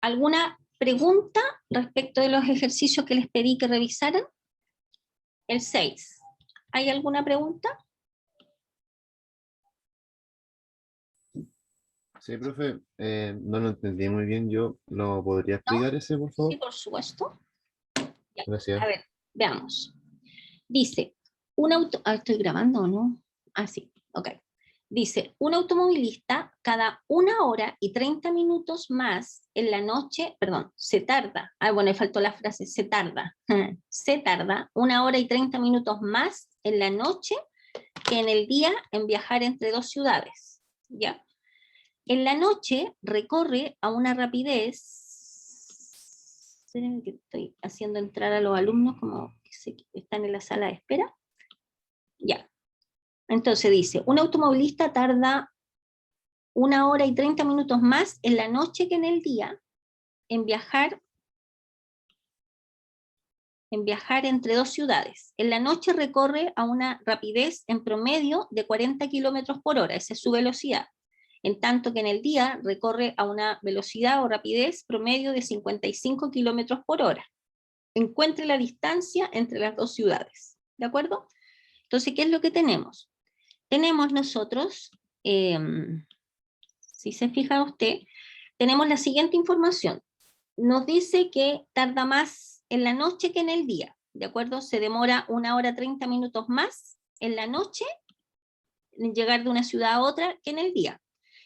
¿Alguna pregunta respecto de los ejercicios que les pedí que revisaran? El 6. ¿Hay alguna pregunta? Sí, profe, no lo entendí muy bien. ¿Lo podría explicar ese, por Sí, favor? por supuesto. Ya. Gracias. A ver, veamos. Dice, ¿estoy grabando o no? Ah, sí, ok. Dice, un automovilista cada 1 hora y 30 minutos más en la noche, perdón, se tarda, bueno, me faltó la frase, se tarda, se tarda 1 hora y 30 minutos más en la noche que en el día en viajar entre dos ciudades, ¿ya? En la noche recorre a una rapidez, esperen que estoy haciendo entrar a los alumnos como que están en la sala de espera, ya. Entonces dice, un automovilista tarda 1 hora y 30 minutos más en la noche que en el día en viajar entre dos ciudades. En la noche recorre a una rapidez en promedio de 40 kilómetros por hora, esa es su velocidad. En tanto que en el día recorre a una velocidad o rapidez promedio de 55 kilómetros por hora. Encuentre la distancia entre las dos ciudades. ¿De acuerdo? Entonces, ¿qué es lo que tenemos? Tenemos nosotros, si se fija usted, tenemos la siguiente información. Nos dice que tarda más en la noche que en el día, ¿de acuerdo? Se demora 1 hora y 30 minutos más en la noche en llegar de una ciudad a otra que en el día.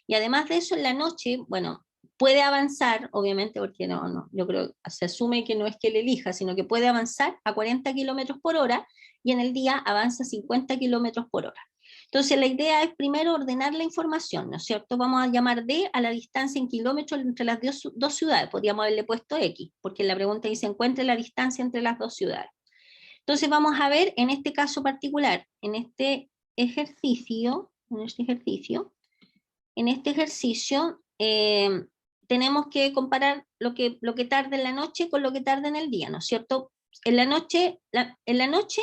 Y además de eso, en la noche, bueno, puede avanzar, obviamente, porque yo creo, se asume que no es que él elija, sino que puede avanzar a 40 kilómetros por hora y en el día avanza 50 kilómetros por hora. Entonces la idea es primero ordenar la información, ¿no es cierto? Vamos a llamar D a la distancia en kilómetros entre las dos ciudades, podríamos haberle puesto X, porque la pregunta dice encuentre la distancia entre las dos ciudades. Entonces vamos a ver en este caso particular, en este ejercicio, tenemos que comparar lo que tarda en la noche con lo que tarda en el día, ¿no es cierto? En la noche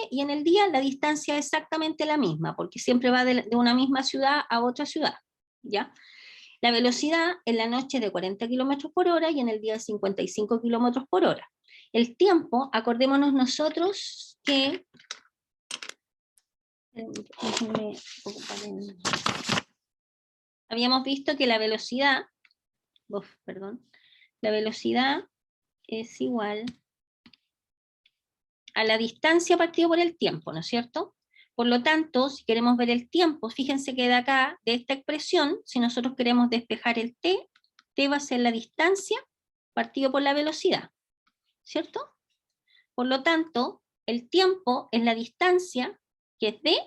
y en el día la distancia es exactamente la misma, porque siempre va de una misma ciudad a otra ciudad, ¿ya? La velocidad en la noche es de 40 kilómetros por hora y en el día de 55 kilómetros por hora. El tiempo, acordémonos nosotros que... Habíamos visto que la velocidad es igual a la distancia partido por el tiempo, ¿no es cierto? Por lo tanto, si queremos ver el tiempo, fíjense que de acá, de esta expresión, si nosotros queremos despejar el t va a ser la distancia partido por la velocidad, ¿cierto? Por lo tanto, el tiempo es la distancia, que es d,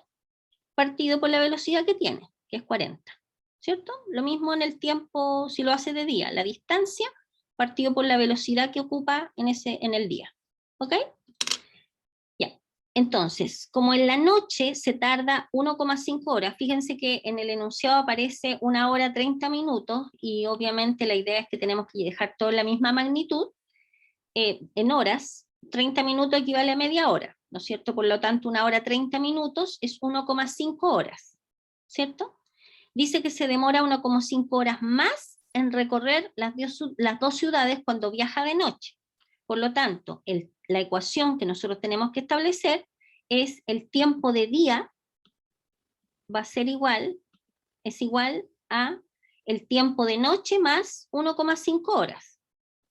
partido por la velocidad que tiene, que es 40, ¿cierto? Lo mismo en el tiempo, si lo hace de día, la distancia partido por la velocidad que ocupa en el día, ¿ok? Ya, entonces, como en la noche se tarda 1,5 horas, fíjense que en el enunciado aparece 1 hora 30 minutos, y obviamente la idea es que tenemos que dejar todo en la misma magnitud, en horas, 30 minutos equivale a media hora, ¿no es cierto? Por lo tanto, 1 hora 30 minutos es 1,5 horas, ¿cierto? Dice que se demora 1,5 horas más en recorrer las dos ciudades cuando viaja de noche. Por lo tanto, la ecuación que nosotros tenemos que establecer es el tiempo de día va a ser es igual a el tiempo de noche más 1,5 horas,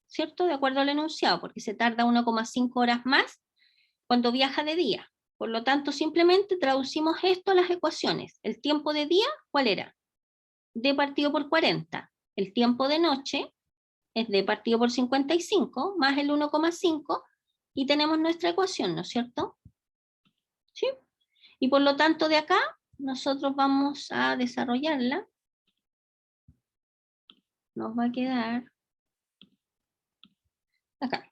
¿cierto? De acuerdo al enunciado, porque se tarda 1,5 horas más cuando viaja de día. Por lo tanto, simplemente traducimos esto a las ecuaciones. El tiempo de día, ¿cuál era? D partido por 40. El tiempo de noche es D partido por 55 más el 1,5 y tenemos nuestra ecuación, ¿no es cierto? ¿Sí? Y por lo tanto de acá nosotros vamos a desarrollarla. Nos va a quedar acá.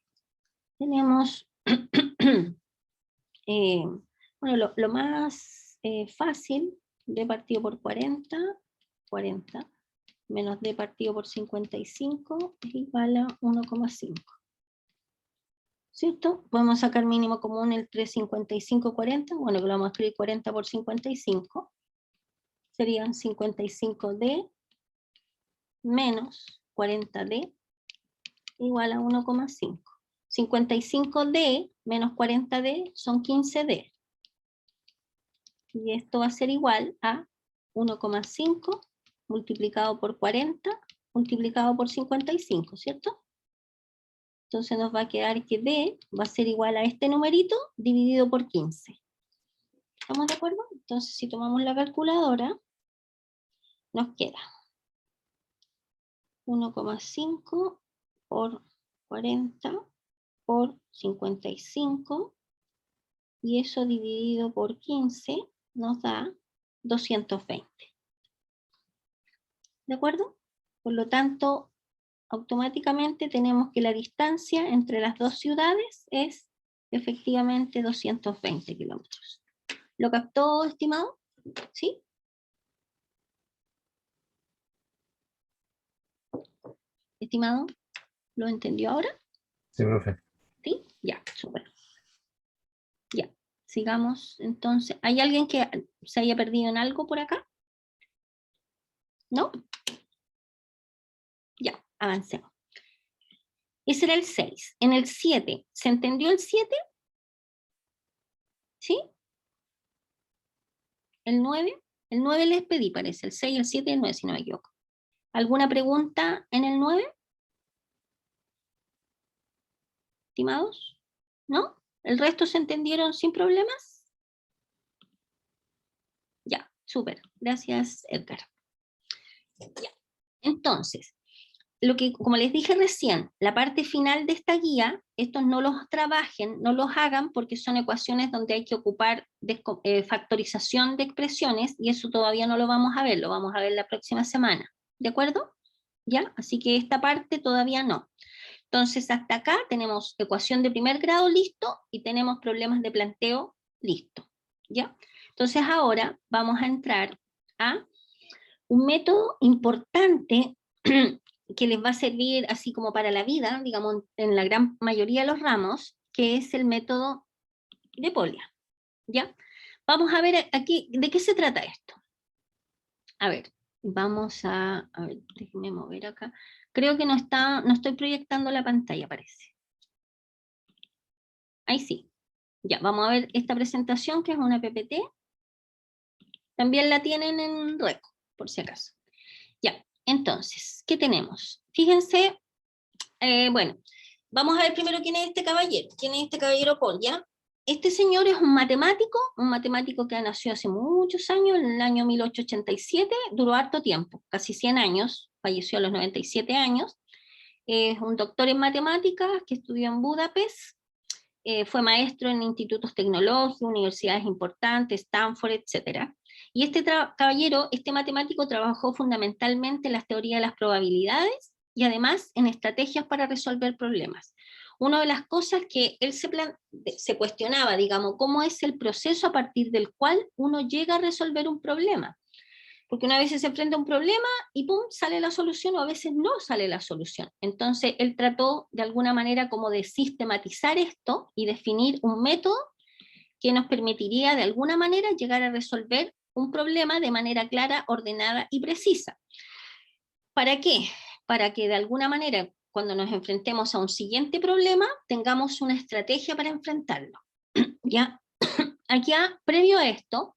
Tenemos, bueno, lo más fácil, D partido por 40 menos D partido por 55 es igual a 1,5. ¿Cierto? Podemos sacar mínimo común entre 55 y 40, bueno, que lo vamos a escribir 40 por 55, serían 55D menos 40D igual a 1,5. 55D menos 40D son 15D. Y esto va a ser igual a 1,5 multiplicado por 40 multiplicado por 55, ¿cierto? Entonces nos va a quedar que D va a ser igual a este numerito dividido por 15. ¿Estamos de acuerdo? Entonces si tomamos la calculadora, nos queda 1,5 por 40 por 55, y eso dividido por 15 nos da 220. ¿De acuerdo? Por lo tanto, automáticamente tenemos que la distancia entre las dos ciudades es efectivamente 220 kilómetros. ¿Lo captó, estimado? ¿Sí? Estimado, ¿lo entendió ahora? Sí, profe. ¿Sí? Ya, súper. Ya, sigamos entonces. ¿Hay alguien que se haya perdido en algo por acá? ¿No? Ya, avancemos. Ese era el 6. En el 7, ¿se entendió el 7? ¿Sí? El 9. El 9 les pedí, parece. El 6, el 7 y el 9, si no me equivoco. ¿Alguna pregunta en el 9? ¿Estimados? ¿No? ¿El resto se entendieron sin problemas? Ya, súper. Gracias, Edgar. Ya. Entonces, lo que, como les dije recién, la parte final de esta guía, estos no los trabajen, no los hagan, porque son ecuaciones donde hay que ocupar factorización de expresiones, y eso todavía no lo vamos a ver, lo vamos a ver la próxima semana. ¿De acuerdo? ¿Ya? Así que esta parte todavía no. Entonces, hasta acá tenemos ecuación de primer grado listo, y tenemos problemas de planteo listo. ¿Ya? Entonces ahora vamos a entrar a un método importante que les va a servir así como para la vida, digamos, en la gran mayoría de los ramos, que es el método de Polya. ¿Ya? Vamos a ver aquí, ¿de qué se trata esto? A ver, vamos a ver, déjenme mover acá. Creo que no estoy proyectando la pantalla, parece. Ahí sí. Ya, vamos a ver esta presentación, que es una PPT. También la tienen en Reco, por si acaso. Ya, entonces, ¿qué tenemos? Fíjense, bueno, vamos a ver primero quién es este caballero. ¿Quién es este caballero Polya? Este señor es un matemático que nació hace muchos años, en el año 1887, duró harto tiempo, casi 100 años, falleció a los 97 años. Es un doctor en matemáticas que estudió en Budapest, fue maestro en institutos tecnológicos, universidades importantes, Stanford, etc. Y este caballero, este matemático, trabajó fundamentalmente en las teorías de las probabilidades y además en estrategias para resolver problemas. Una de las cosas que él se cuestionaba, digamos, cómo es el proceso a partir del cual uno llega a resolver un problema. Porque una vez se enfrenta a un problema y ¡pum!, sale la solución, o a veces no sale la solución. Entonces él trató de alguna manera como de sistematizar esto y definir un método que nos permitiría de alguna manera llegar a resolver un problema de manera clara, ordenada y precisa. ¿Para qué? Para que de alguna manera, cuando nos enfrentemos a un siguiente problema, tengamos una estrategia para enfrentarlo. ¿Ya? Aquí, previo a esto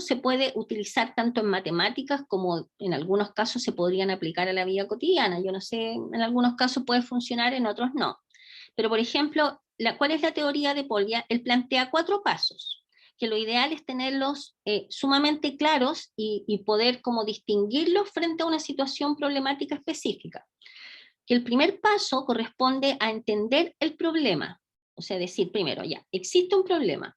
se puede utilizar tanto en matemáticas como en algunos casos se podrían aplicar a la vida cotidiana. Yo no sé, en algunos casos puede funcionar, en otros no. Pero, por ejemplo, ¿cuál es la teoría de Polya? Él plantea 4 pasos, que lo ideal es tenerlos sumamente claros y poder como distinguirlos frente a una situación problemática específica. Que el primer paso corresponde a entender el problema. O sea, decir primero, ya, existe un problema.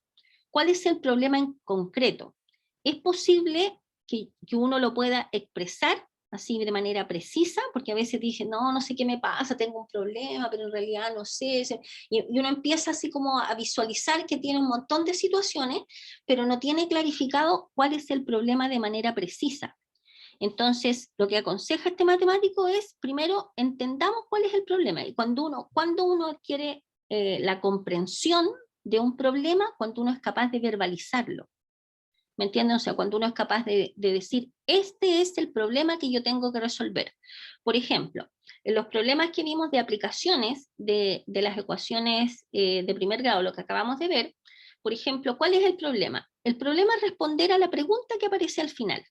¿Cuál es el problema en concreto? ¿Es posible que uno lo pueda expresar así de manera precisa? Porque a veces dicen, no sé qué me pasa, tengo un problema, pero en realidad no sé. Y uno empieza así como a visualizar que tiene un montón de situaciones, pero no tiene clarificado cuál es el problema de manera precisa. Entonces, lo que aconseja este matemático es, primero, entendamos cuál es el problema. Y cuando uno adquiere la comprensión de un problema, cuando uno es capaz de verbalizarlo. ¿Me entienden? O sea, cuando uno es capaz de decir, este es el problema que yo tengo que resolver. Por ejemplo, En los problemas que vimos de aplicaciones de las ecuaciones de primer grado, lo que acabamos de ver, por ejemplo, ¿cuál es el problema? El problema es responder a la pregunta que aparece al final.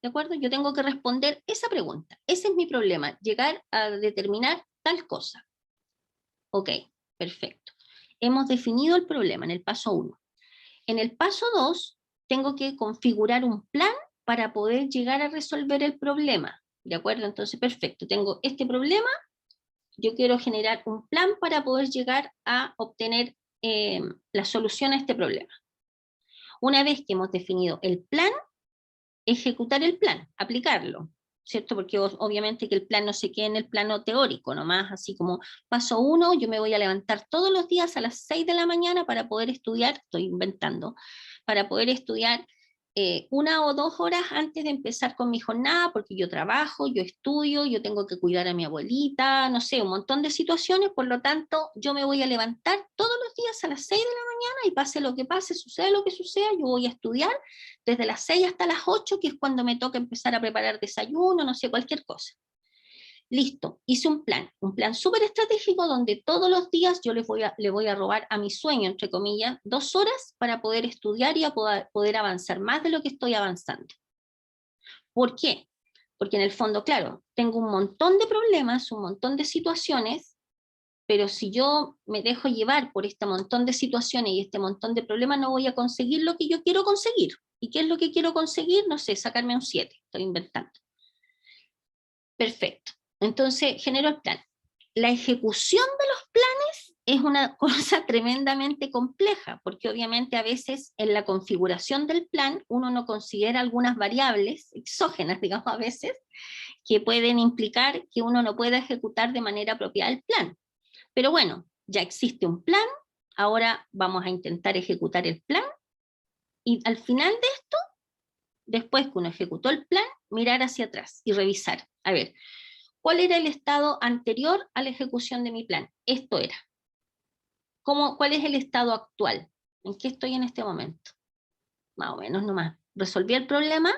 ¿De acuerdo? Yo tengo que responder esa pregunta. Ese es mi problema, llegar a determinar tal cosa. Ok, perfecto. Hemos definido el problema en el paso 1. En el paso 2, tengo que configurar un plan para poder llegar a resolver el problema. ¿De acuerdo? Entonces, perfecto. Tengo este problema, yo quiero generar un plan para poder llegar a obtener la solución a este problema. Una vez que hemos definido el plan, ejecutar el plan, aplicarlo, ¿cierto? Porque obviamente que el plan no se quede en el plano teórico, nomás así como paso 1, yo me voy a levantar todos los días a las 6 de la mañana para poder estudiar, estoy inventando, para poder estudiar 1 o 2 horas antes de empezar con mi jornada, porque yo trabajo, yo estudio, yo tengo que cuidar a mi abuelita, no sé, un montón de situaciones, por lo tanto, yo me voy a levantar todos los días a las 6 de la mañana y pase lo que pase, suceda lo que suceda, yo voy a estudiar desde las 6 hasta las 8, que es cuando me toca empezar a preparar desayuno, no sé, cualquier cosa. Listo, hice un plan súper estratégico donde todos los días yo le voy a robar a mi sueño, entre comillas, 2 horas para poder estudiar y a poder avanzar más de lo que estoy avanzando. ¿Por qué? Porque en el fondo, claro, tengo un montón de problemas, un montón de situaciones, pero si yo me dejo llevar por este montón de situaciones y este montón de problemas, no voy a conseguir lo que yo quiero conseguir. ¿Y qué es lo que quiero conseguir? No sé, sacarme un 7, estoy inventando. Perfecto. Entonces, genero el plan. La ejecución de los planes es una cosa tremendamente compleja, porque obviamente a veces en la configuración del plan uno no considera algunas variables exógenas, digamos a veces, que pueden implicar que uno no pueda ejecutar de manera apropiada el plan. Pero bueno, ya existe un plan, ahora vamos a intentar ejecutar el plan, y al final de esto, después que uno ejecutó el plan, mirar hacia atrás y revisar. A ver, ¿cuál era el estado anterior a la ejecución de mi plan? Esto era. ¿Cuál es el estado actual? ¿En qué estoy en este momento? Más o menos nomás. ¿Resolví el problema?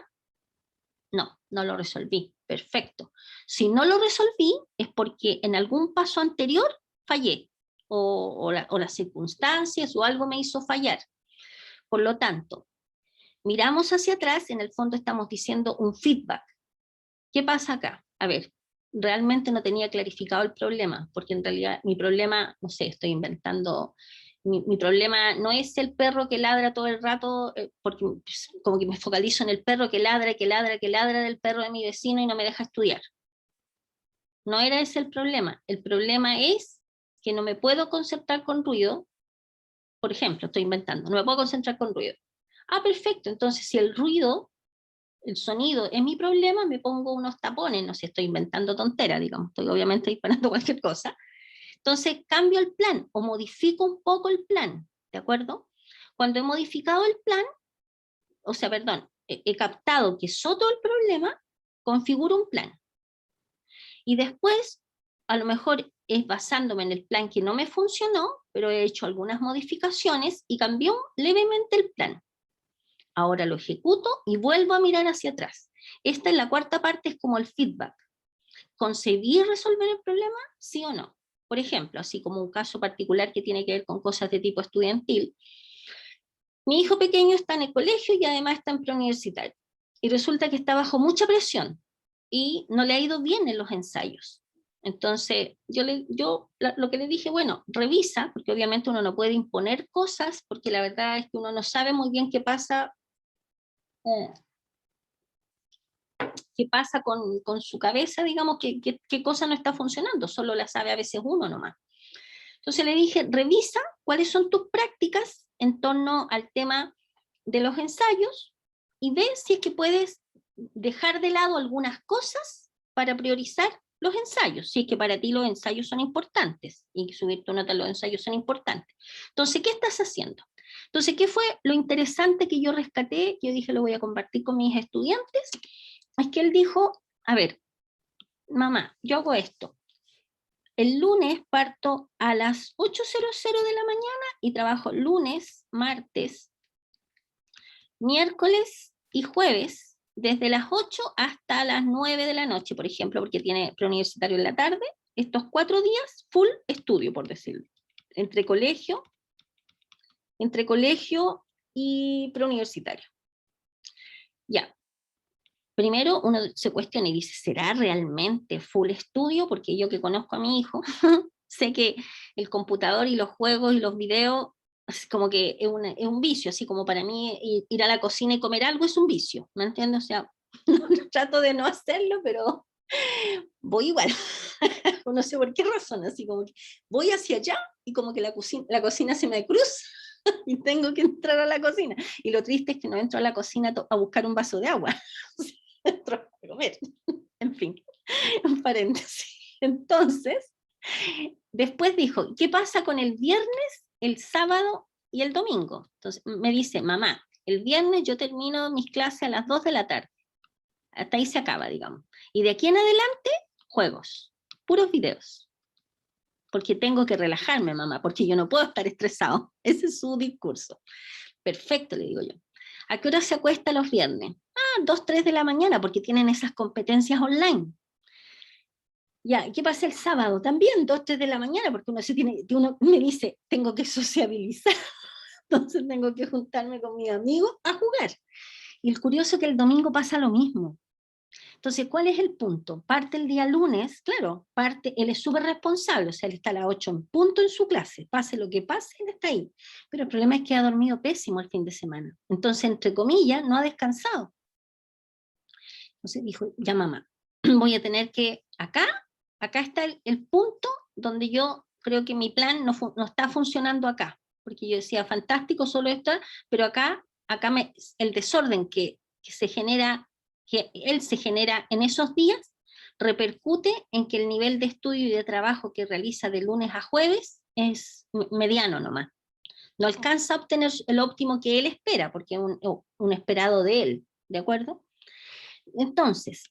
No, no lo resolví. Perfecto. Si no lo resolví es porque en algún paso anterior fallé, o las circunstancias o algo me hizo fallar. Por lo tanto, miramos hacia atrás, en el fondo estamos diciendo un feedback. ¿Qué pasa acá? A ver, realmente no tenía clarificado el problema, porque en realidad mi problema, no sé, estoy inventando, mi problema no es el perro que ladra todo el rato, porque pues, como que me focalizo en el perro que ladra, que ladra, que ladra del perro de mi vecino y no me deja estudiar. No era ese el problema es que no me puedo concentrar con ruido, por ejemplo, estoy inventando, no me puedo concentrar con ruido. Ah, perfecto, entonces si el ruido, el sonido es mi problema, me pongo unos tapones, no sé, estoy inventando tonteras, digamos, estoy obviamente disparando cualquier cosa. Entonces cambio el plan o modifico un poco el plan, ¿de acuerdo? Cuando he modificado el plan, o sea, perdón, he captado que es otro el problema, configuro un plan. Y después, a lo mejor es basándome en el plan que no me funcionó, pero he hecho algunas modificaciones y cambió levemente el plan. Ahora lo ejecuto y vuelvo a mirar hacia atrás. Esta en la cuarta parte es como el feedback. ¿Conseguí resolver el problema? ¿Sí o no? Por ejemplo, así como un caso particular que tiene que ver con cosas de tipo estudiantil. Mi hijo pequeño está en el colegio y además está en preuniversitario. Y resulta que está bajo mucha presión y no le ha ido bien en los ensayos. Entonces, lo que le dije, bueno, revisa, porque obviamente uno no puede imponer cosas, porque la verdad es que uno no sabe muy bien qué pasa con su cabeza, digamos, qué cosa no está funcionando, solo la sabe a veces uno nomás. Entonces le dije, revisa cuáles son tus prácticas en torno al tema de los ensayos y ve si es que puedes dejar de lado algunas cosas para priorizar los ensayos, si es que para ti los ensayos son importantes y subir tu nota en los ensayos son importantes. Entonces, ¿qué estás haciendo? Entonces, ¿qué fue lo interesante que yo rescaté? Que yo dije, lo voy a compartir con mis estudiantes. Es que él dijo, a ver, mamá, yo hago esto. El lunes parto a las 8:00 de la mañana y trabajo lunes, martes, miércoles y jueves desde las 8 hasta las 9 de la noche, por ejemplo, porque tiene preuniversitario en la tarde, estos 4 días, full estudio, por decirlo, entre colegio y preuniversitario. Ya, primero uno se cuestiona y dice, ¿será realmente full estudio? Porque yo que conozco a mi hijo, sé que el computador y los juegos y los videos, es como que es un vicio, así como para mí ir a la cocina y comer algo es un vicio, ¿me entiendes? O sea, trato de no hacerlo, pero voy igual. No sé por qué razón, así como que voy hacia allá y como que la cocina se me cruza y tengo que entrar a la cocina. Y lo triste es que no entro a la cocina a buscar un vaso de agua, entro a comer. En fin, un paréntesis. Entonces, después dijo, ¿qué pasa con el viernes, el sábado y el domingo? Entonces me dice, mamá, el viernes yo termino mis clases a las 2 de la tarde. Hasta ahí se acaba, digamos. Y de aquí en adelante, juegos, puros videos. Porque tengo que relajarme, mamá, porque yo no puedo estar estresado. Ese es su discurso. Perfecto, le digo yo. ¿A qué hora se acuesta los viernes? 2, 3 de la mañana, porque tienen esas competencias online. Ya, ¿qué pasa el sábado? También 2, 3 de la mañana, porque uno me dice, tengo que sociabilizar, entonces tengo que juntarme con mis amigos a jugar. Y el curioso es que el domingo pasa lo mismo. Entonces, ¿cuál es el punto? Parte el día lunes, claro, él es súper responsable, o sea, él está a las 8 en punto en su clase, pase lo que pase, él está ahí. Pero el problema es que ha dormido pésimo el fin de semana. Entonces, entre comillas, no ha descansado. Entonces dijo, ya mamá, voy a tener que, acá está el punto donde yo creo que mi plan no está funcionando acá. Porque yo decía, fantástico, solo esto, pero acá el desorden que se genera, que él se genera en esos días, repercute en que el nivel de estudio y de trabajo que realiza de lunes a jueves es mediano nomás. No alcanza a obtener el óptimo que él espera, porque es un esperado de él, ¿de acuerdo? Entonces,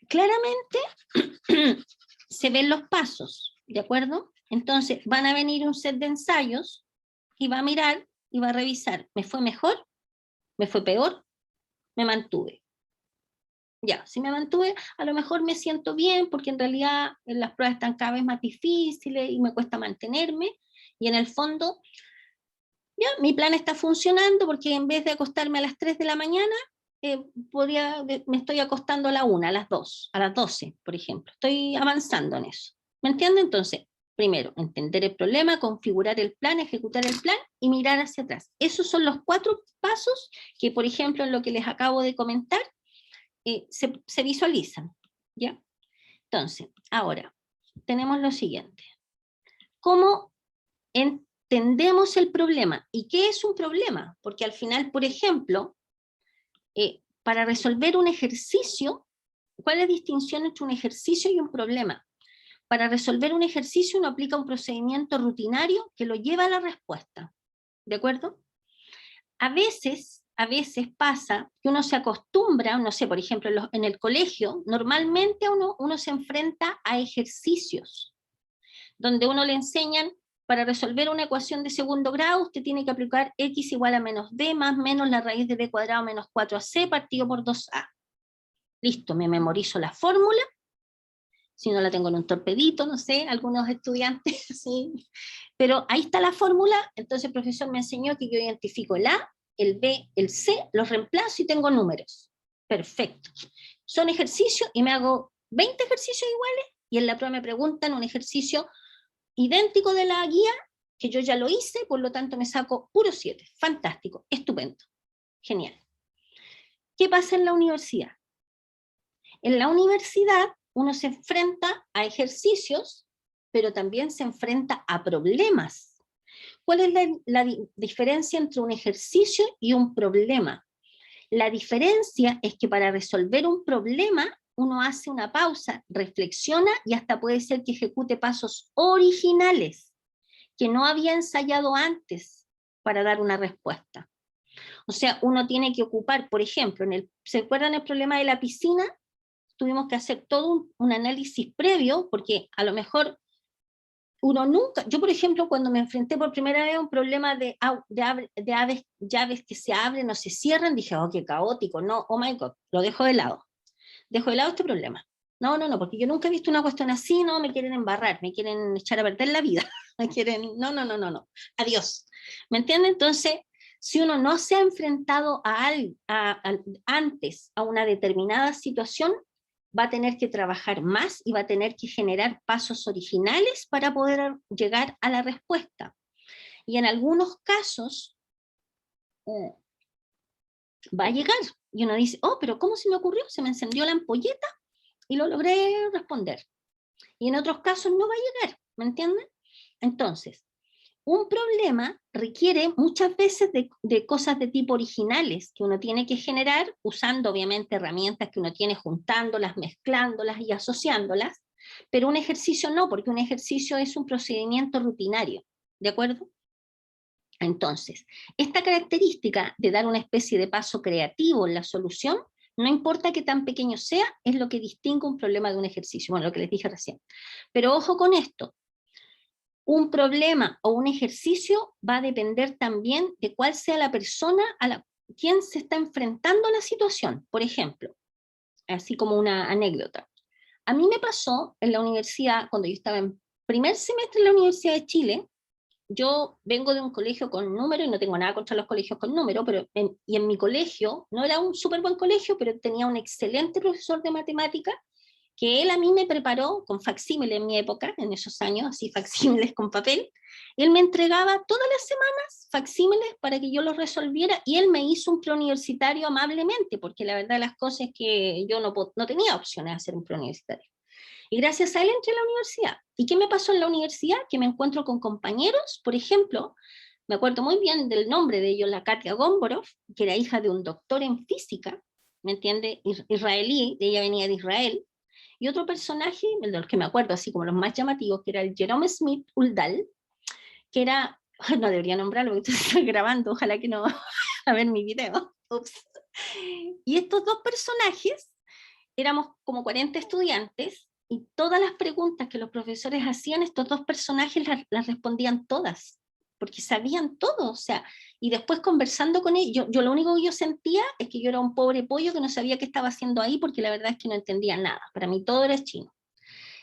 claramente se ven los pasos, ¿de acuerdo? Entonces, van a venir un set de ensayos y va a mirar y va a revisar, ¿me fue mejor? ¿Me fue peor? ¿Me mantuve? Ya, si me mantuve, a lo mejor me siento bien, porque en realidad las pruebas están cada vez más difíciles y me cuesta mantenerme, y en el fondo, ya, mi plan está funcionando, porque en vez de acostarme a las 3 de la mañana, me estoy acostando a la 1, a las 2, a las 12, por ejemplo. Estoy avanzando en eso. ¿Me entiende? Entonces, primero, entender el problema, configurar el plan, ejecutar el plan y mirar hacia atrás. Esos son los 4 pasos que, por ejemplo, en lo que les acabo de comentar, se visualizan. ¿Ya? Entonces, ahora, tenemos lo siguiente. ¿Cómo entendemos el problema? ¿Y qué es un problema? Porque al final, por ejemplo, para resolver un ejercicio, ¿cuál es la distinción entre un ejercicio y un problema? Para resolver un ejercicio uno aplica un procedimiento rutinario que lo lleva a la respuesta, ¿de acuerdo? A veces pasa que uno se acostumbra, no sé, por ejemplo, en el colegio, normalmente uno se enfrenta a ejercicios, donde uno le enseñan, para resolver una ecuación de segundo grado, usted tiene que aplicar x igual a menos b más menos la raíz de b cuadrado menos 4ac partido por 2a. Listo, me memorizo la fórmula, si no la tengo en un torpedito, no sé, algunos estudiantes, sí. Pero ahí está la fórmula, entonces el profesor me enseñó que yo identifico el A, el B, el C, los reemplazo y tengo números. Perfecto. Son ejercicios y me hago 20 ejercicios iguales y en la prueba me preguntan un ejercicio idéntico de la guía, que yo ya lo hice, por lo tanto me saco puro 7. Fantástico, estupendo, genial. ¿Qué pasa en la universidad? En la universidad uno se enfrenta a ejercicios, pero también se enfrenta a problemas. ¿Cuál es la diferencia entre un ejercicio y un problema? La diferencia es que para resolver un problema uno hace una pausa, reflexiona y hasta puede ser que ejecute pasos originales que no había ensayado antes para dar una respuesta. O sea, uno tiene que ocupar, por ejemplo, ¿se acuerdan el problema de la piscina? Tuvimos que hacer todo un análisis previo, porque a lo mejor uno nunca, yo por ejemplo, cuando me enfrenté por primera vez a un problema de aves, llaves que se abren o se cierran, dije, oh, qué caótico, no, oh my God, lo dejo de lado. Dejo de lado este problema. No, no, no, porque yo nunca he visto una cuestión así, no, me quieren embarrar, me quieren echar a perder la vida, me quieren, no, no, no, no, no, adiós. ¿Me entienden? Entonces, si uno no se ha enfrentado antes a una determinada situación, va a tener que trabajar más y va a tener que generar pasos originales para poder llegar a la respuesta. Y en algunos casos va a llegar. Y uno dice, oh, pero ¿cómo se me ocurrió? Se me encendió la ampolleta y lo logré responder. Y en otros casos no va a llegar, ¿me entienden? Entonces, un problema requiere muchas veces de cosas de tipo originales que uno tiene que generar usando obviamente herramientas que uno tiene juntándolas, mezclándolas y asociándolas, pero un ejercicio no, porque un ejercicio es un procedimiento rutinario, ¿de acuerdo? Entonces, esta característica de dar una especie de paso creativo en la solución, no importa qué tan pequeño sea, es lo que distingue un problema de un ejercicio, bueno, lo que les dije recién. Pero ojo con esto, un problema o un ejercicio va a depender también de cuál sea la persona a quien se está enfrentando a la situación. Por ejemplo, así como una anécdota. A mí me pasó en la universidad, cuando yo estaba en primer semestre en la Universidad de Chile, yo vengo de un colegio con número y no tengo nada contra los colegios con número, pero y en mi colegio, no era un súper buen colegio, pero tenía un excelente profesor de matemática que él a mí me preparó con facsímile en mi época, en esos años, así facsímiles con papel. Él me entregaba todas las semanas facsímiles para que yo los resolviera y él me hizo un preuniversitario amablemente, porque la verdad las cosas es que yo no tenía opciones de hacer un preuniversitario. Y gracias a él entré a la universidad. ¿Y qué me pasó en la universidad? Que me encuentro con compañeros, por ejemplo, me acuerdo muy bien del nombre de ellos, la Katia Gomborov, que era hija de un doctor en física, ¿me entiende? Israelí, ella venía de Israel, y otro personaje, de los que me acuerdo, así como los más llamativos, que era el Jerome Smith Uldal, que era, no debería nombrarlo porque estoy grabando, ojalá que no a ver mi video. Ups. Y estos dos personajes, éramos como 40 estudiantes, y todas las preguntas que los profesores hacían, estos dos personajes las respondían todas, porque sabían todo, o sea, y después conversando con ellos, yo lo único que yo sentía es que yo era un pobre pollo que no sabía qué estaba haciendo ahí, porque la verdad es que no entendía nada, para mí todo era chino.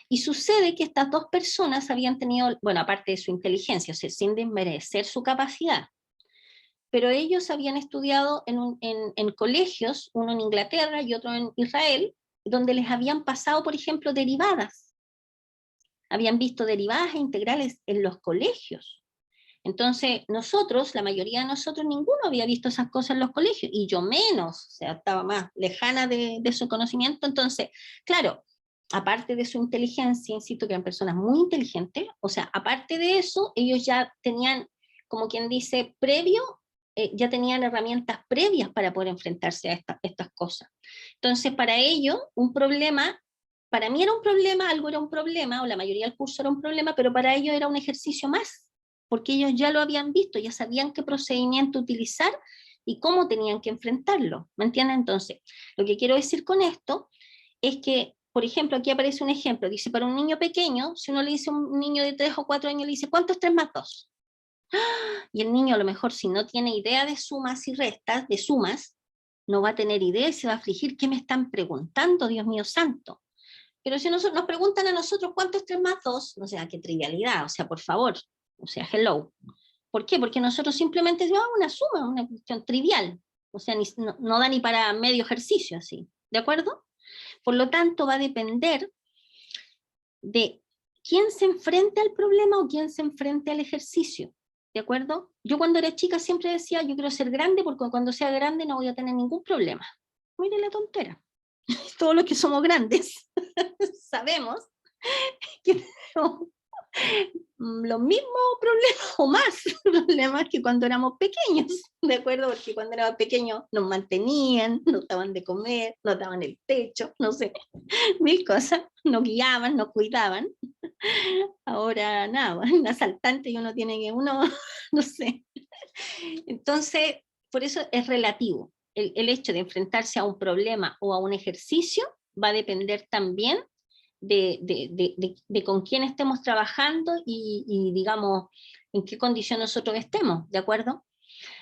Y sucede que estas dos personas habían tenido, bueno, aparte de su inteligencia, o sea, sin desmerecer su capacidad, pero ellos habían estudiado en colegios, uno en Inglaterra y otro en Israel, donde les habían pasado, por ejemplo, derivadas. Habían visto derivadas e integrales en los colegios. Entonces, nosotros, la mayoría de nosotros, ninguno había visto esas cosas en los colegios, y yo menos, o sea, estaba más lejana de su conocimiento. Entonces, claro, aparte de su inteligencia, insisto que eran personas muy inteligentes, o sea, aparte de eso, ellos ya tenían, como quien dice, ya tenían herramientas previas para poder enfrentarse a estas cosas. Entonces, para ellos, un problema, para mí era un problema, algo era un problema, o la mayoría del curso era un problema, pero para ellos era un ejercicio más, porque ellos ya lo habían visto, ya sabían qué procedimiento utilizar y cómo tenían que enfrentarlo, ¿me entienden? Entonces, lo que quiero decir con esto es que, por ejemplo, aquí aparece un ejemplo, dice, para un niño pequeño, si uno le dice a un niño de 3 o 4 años, le dice, ¿cuánto es 3 más 2? Y el niño a lo mejor si no tiene idea de sumas y restas, de sumas, no va a tener idea y se va a afligir, ¿qué me están preguntando, Dios mío santo? Pero si nos preguntan a nosotros cuánto es 3 más 2, o sea, qué trivialidad, o sea, por favor, o sea, hello. ¿Por qué? Porque nosotros simplemente decimos una suma, una cuestión trivial, o sea, no da ni para medio ejercicio así, ¿de acuerdo? Por lo tanto, va a depender de quién se enfrenta al problema o quién se enfrenta al ejercicio, ¿de acuerdo? Yo cuando era chica siempre decía, yo quiero ser grande porque cuando sea grande no voy a tener ningún problema. Mire la tontera. Todos los que somos grandes sabemos que tenemos los mismos problemas o más problemas que cuando éramos pequeños, ¿de acuerdo? Porque cuando éramos pequeños nos mantenían, nos daban de comer, nos daban el techo, no sé, mil cosas, nos guiaban, nos cuidaban. Ahora nada, un asaltante y uno, no sé. Entonces, por eso es relativo. El hecho de enfrentarse a un problema o a un ejercicio va a depender también de con quién estemos trabajando y digamos, en qué condición nosotros estemos, ¿de acuerdo?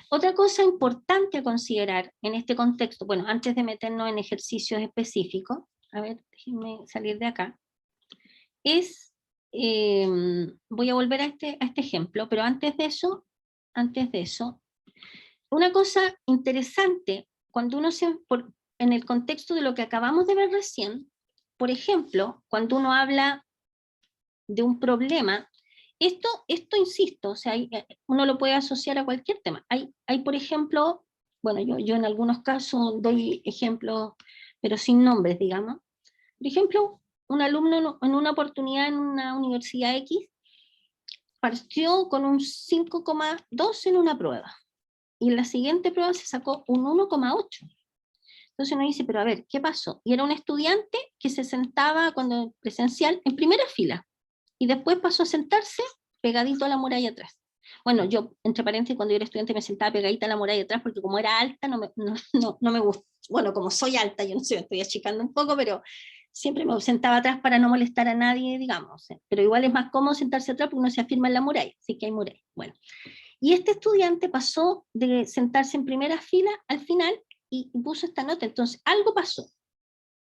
Otra cosa importante a considerar en este contexto, bueno, antes de meternos en ejercicios específicos, a ver, déjenme salir de acá, es, voy a volver a este ejemplo, pero antes de eso, una cosa interesante, cuando uno en el contexto de lo que acabamos de ver recién, por ejemplo, cuando uno habla de un problema, esto insisto, o sea, uno lo puede asociar a cualquier tema. Hay por ejemplo, bueno, yo en algunos casos doy ejemplos, pero sin nombres, digamos. Por ejemplo, un alumno en una oportunidad en una universidad X partió con un 5,2 en una prueba y en la siguiente prueba se sacó un 1,8. Entonces uno dice, pero a ver, ¿qué pasó? Y era un estudiante que se sentaba cuando presencial en primera fila y después pasó a sentarse pegadito a la muralla atrás. Bueno, yo, entre paréntesis, cuando yo era estudiante me sentaba pegadita a la muralla atrás porque como era alta no me gusta. Bueno, como soy alta, yo no sé, me estoy achicando un poco, pero siempre me sentaba atrás para no molestar a nadie, digamos. Pero igual es más cómodo sentarse atrás porque uno se afirma en la muralla, así que hay muralla. Bueno, y este estudiante pasó de sentarse en primera fila al final y puso esta nota. Entonces, algo pasó.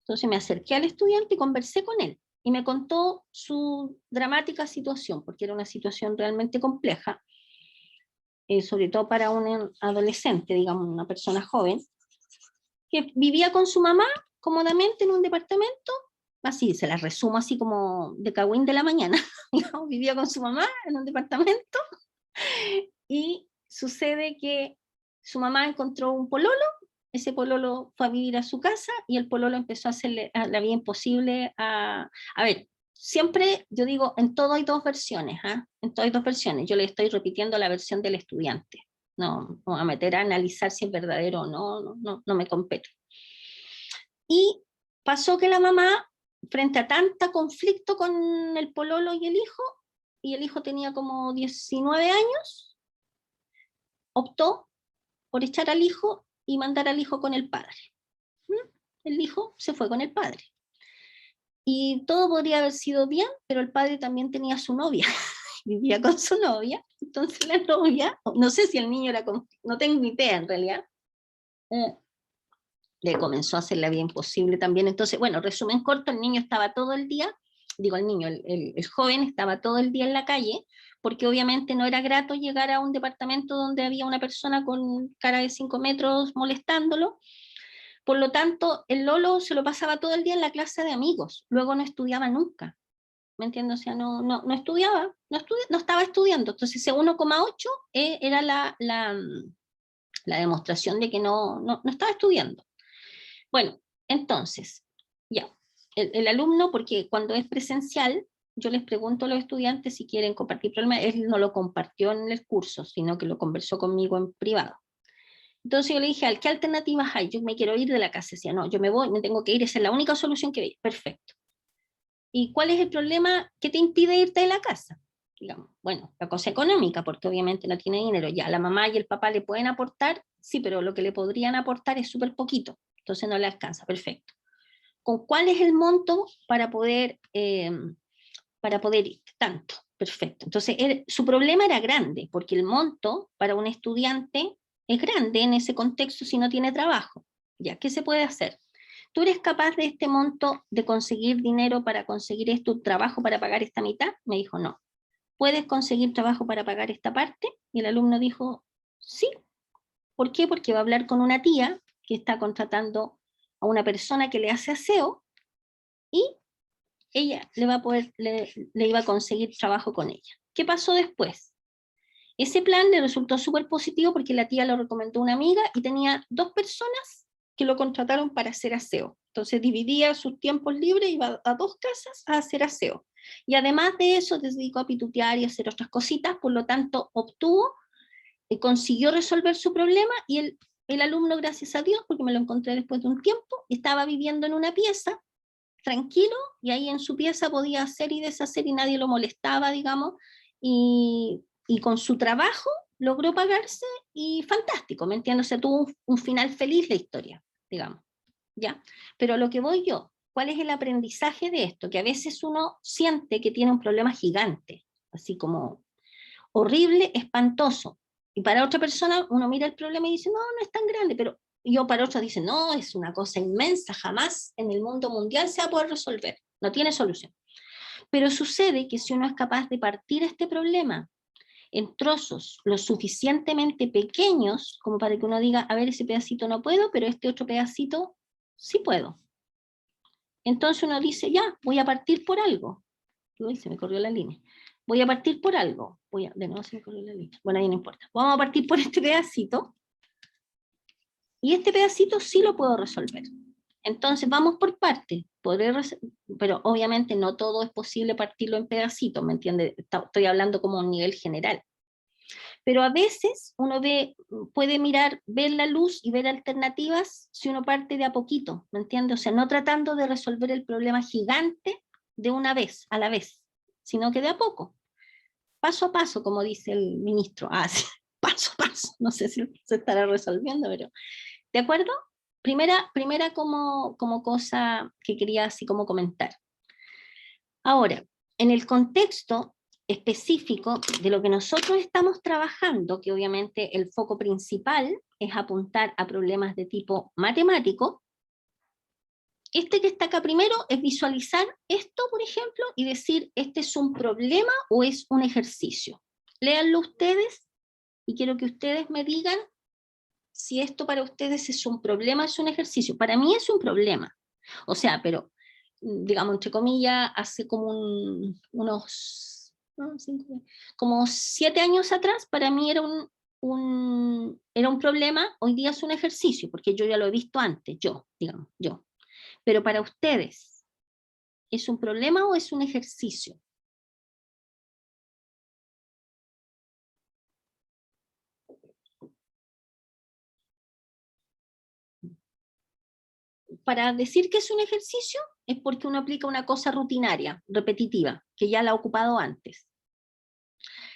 Entonces me acerqué al estudiante y conversé con él. Y me contó su dramática situación, porque era una situación realmente compleja, sobre todo para un adolescente, digamos, una persona joven, que vivía con su mamá cómodamente en un departamento, así, se la resumo así como de cagüín de la mañana, vivía con su mamá en un departamento, y sucede que su mamá encontró un pololo, ese pololo fue a vivir a su casa y el pololo empezó a hacerle la vida imposible a ver, siempre yo digo, en todo hay dos versiones, en todo hay dos versiones, yo le estoy repitiendo la versión del estudiante, no a meter a analizar si es verdadero o no me compete. Y pasó que la mamá, frente a tanto conflicto con el pololo y el hijo tenía como 19 años, optó por echar al hijo y mandar al hijo con el padre. El hijo se fue con el padre. Y todo podría haber sido bien, pero el padre también tenía su novia, vivía con su novia, entonces la novia, no sé si el niño era, no tengo ni idea en realidad, le comenzó a hacer la vida imposible también. Entonces, bueno, resumen corto, el niño estaba todo el día, digo el niño, el joven estaba todo el día en la calle, porque obviamente no era grato llegar a un departamento donde había una persona con cara de 5 metros molestándolo. Por lo tanto, el Lolo se lo pasaba todo el día en la clase de amigos, luego no estudiaba nunca, ¿me entiendes? O sea, no estudiaba, no estaba estudiando. Entonces ese 1,8 era la demostración de que no estaba estudiando. Bueno, entonces, ya, el alumno, porque cuando es presencial, yo les pregunto a los estudiantes si quieren compartir problemas, él no lo compartió en el curso, sino que lo conversó conmigo en privado. Entonces yo le dije, ¿qué alternativas hay? Yo me quiero ir de la casa. Decía, no, yo me voy, me tengo que ir, esa es la única solución que veis. Perfecto. ¿Y cuál es el problema que te impide irte de la casa? Digamos, bueno, la cosa económica, porque obviamente no tiene dinero. Ya, la mamá y el papá le pueden aportar, sí, pero lo que le podrían aportar es súper poquito, entonces no le alcanza. Perfecto. ¿Con cuál es el monto para poder ir? Tanto. Perfecto. Entonces, su problema era grande, porque el monto para un estudiante es grande en ese contexto si no tiene trabajo. ¿Ya? ¿Qué se puede hacer? ¿Tú eres capaz de este monto de conseguir dinero para conseguir esto, trabajo para pagar esta mitad? Me dijo, no. ¿Puedes conseguir trabajo para pagar esta parte? Y el alumno dijo, sí. ¿Por qué? Porque va a hablar con una tía que está contratando a una persona que le hace aseo y ella le iba a conseguir trabajo con ella. ¿Qué pasó después? Ese plan le resultó súper positivo porque la tía lo recomendó a una amiga y tenía 2 personas que lo contrataron para hacer aseo. Entonces dividía sus tiempos libres, iba a 2 casas a hacer aseo. Y además de eso, se dedicó a pitutear y a hacer otras cositas, por lo tanto obtuvo, consiguió resolver su problema y el alumno, gracias a Dios, porque me lo encontré después de un tiempo, estaba viviendo en una pieza tranquilo y ahí en su pieza podía hacer y deshacer y nadie lo molestaba, digamos, y con su trabajo logró pagarse y fantástico, ¿me entiendes? O sea, tuvo un final feliz la historia, digamos, ¿ya? Pero a lo que voy yo, ¿cuál es el aprendizaje de esto? Que a veces uno siente que tiene un problema gigante, así como horrible, espantoso. Y para otra persona uno mira el problema y dice, no, no es tan grande, pero yo para otros dice, no, es una cosa inmensa, jamás en el mundo mundial se va a poder resolver, no tiene solución. Pero sucede que si uno es capaz de partir este problema en trozos lo suficientemente pequeños como para que uno diga, a ver, ese pedacito no puedo, pero este otro pedacito sí puedo. Entonces uno dice, ya, voy a partir por algo. Uy, se me corrió la línea. Voy a partir por algo. De nuevo se me corrió la línea. Bueno, ahí no importa. Vamos a partir por este pedacito. Y este pedacito sí lo puedo resolver. Entonces vamos por partes. Pero obviamente no todo es posible partirlo en pedacitos, ¿me entiende? Estoy hablando como a un nivel general. Pero a veces uno puede mirar, ver la luz y ver alternativas si uno parte de a poquito, ¿me entiende? O sea, no tratando de resolver el problema gigante de una vez, a la vez, sino que de a poco. Paso a paso, como dice el ministro. Sí, paso a paso. No sé si se estará resolviendo, pero... ¿De acuerdo? Primera como cosa que quería así como comentar. Ahora, en el contexto específico de lo que nosotros estamos trabajando, que obviamente el foco principal es apuntar a problemas de tipo matemático, este que está acá primero es visualizar esto, por ejemplo, y decir, ¿este es un problema o es un ejercicio? Léanlo ustedes y quiero que ustedes me digan si esto para ustedes es un problema, es un ejercicio. Para mí es un problema. O sea, pero, digamos, entre comillas, hace como como 7 años atrás, para mí era era un problema, hoy día es un ejercicio, porque yo ya lo he visto antes, digamos, yo. Pero para ustedes, ¿es un problema o es un ejercicio? Para decir que es un ejercicio es porque uno aplica una cosa rutinaria, repetitiva, que ya la ha ocupado antes.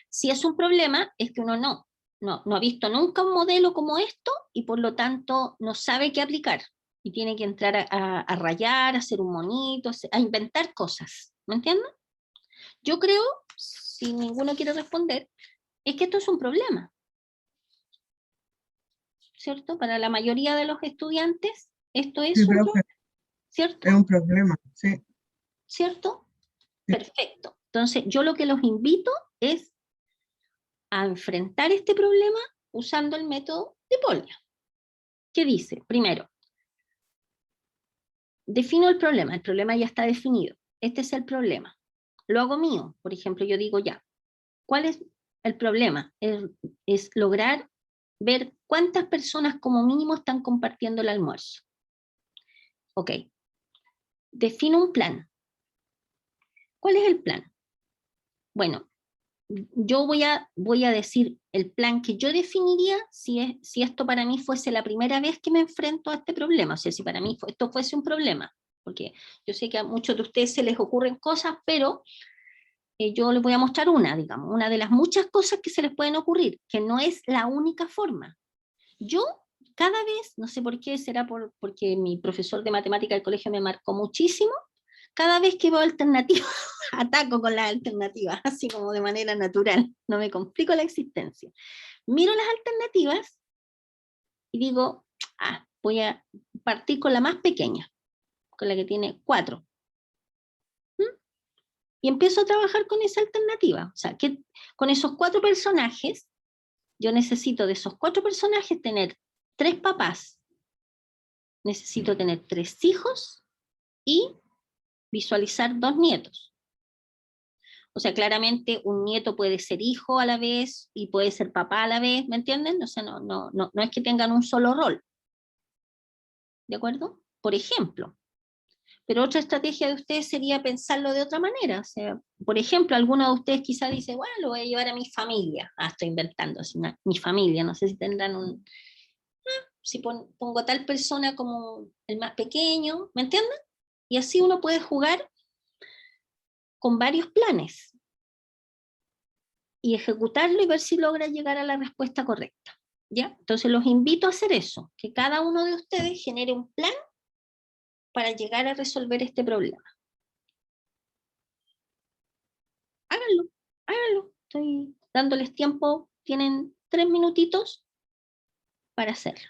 Si es un problema, es que uno no ha visto nunca un modelo como esto y por lo tanto no sabe qué aplicar. Y tiene que entrar a rayar, a hacer un monito, a inventar cosas. ¿Me entienden? Yo creo, si ninguno quiere responder, es que esto es un problema. ¿Cierto? Para la mayoría de los estudiantes, esto es Sí, un profe, problema. ¿Cierto? es un problema, sí. ¿Cierto? Sí. Perfecto. Entonces, yo lo que los invito es a enfrentar este problema usando el método de Polya. ¿Qué dice? Primero, defino el problema ya está definido. Este es el problema. Lo hago mío. Por ejemplo, yo digo ya, ¿cuál es el problema? Es lograr ver cuántas personas como mínimo están compartiendo el almuerzo. Ok. Defino un plan. ¿Cuál es el plan? Bueno, yo voy a decir el plan que yo definiría si esto para mí fuese la primera vez que me enfrento a este problema, o sea, si para mí esto fuese un problema, porque yo sé que a muchos de ustedes se les ocurren cosas, pero yo les voy a mostrar digamos, una de las muchas cosas que se les pueden ocurrir, que no es la única forma. Yo cada vez, no sé por qué, será porque mi profesor de matemática del colegio me marcó muchísimo, cada vez que veo alternativas, ataco con las alternativas, así como de manera natural, no me complico la existencia. Miro las alternativas y digo, voy a partir con la más pequeña, con la que tiene 4. Y empiezo a trabajar con esa alternativa. O sea, que con esos 4 personajes, yo necesito de esos 4 personajes tener 3 papás, necesito tener 3 hijos y visualizar 2 nietos. O sea, claramente un nieto puede ser hijo a la vez y puede ser papá a la vez, ¿me entienden? O sea, no es que tengan un solo rol. ¿De acuerdo? Por ejemplo. Pero otra estrategia de ustedes sería pensarlo de otra manera. O sea, por ejemplo, alguno de ustedes quizá dice, bueno, lo voy a llevar a mi familia. Estoy inventando, mi familia, no sé si tendrán si pongo tal persona como el más pequeño, ¿me entienden? Y así uno puede jugar con varios planes y ejecutarlo y ver si logra llegar a la respuesta correcta. ¿Ya? Entonces los invito a hacer eso, que cada uno de ustedes genere un plan para llegar a resolver este problema? Háganlo, háganlo. Estoy dándoles tiempo, tienen 3 minutitos para hacerlo.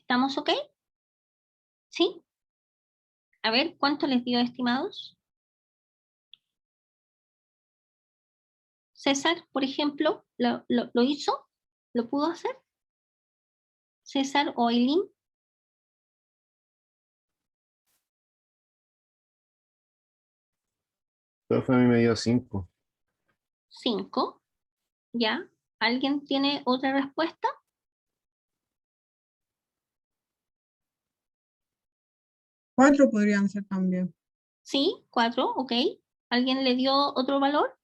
¿Estamos ok? ¿Sí? A ver, ¿cuánto les dio, estimados? César, por ejemplo, ¿lo hizo? ¿Lo pudo hacer? César o Eileen. Profe, a mí me dio 5. 5. ¿Ya? ¿Alguien tiene otra respuesta? 4 podrían ser también. Sí, 4, ok. ¿Alguien le dio otro valor?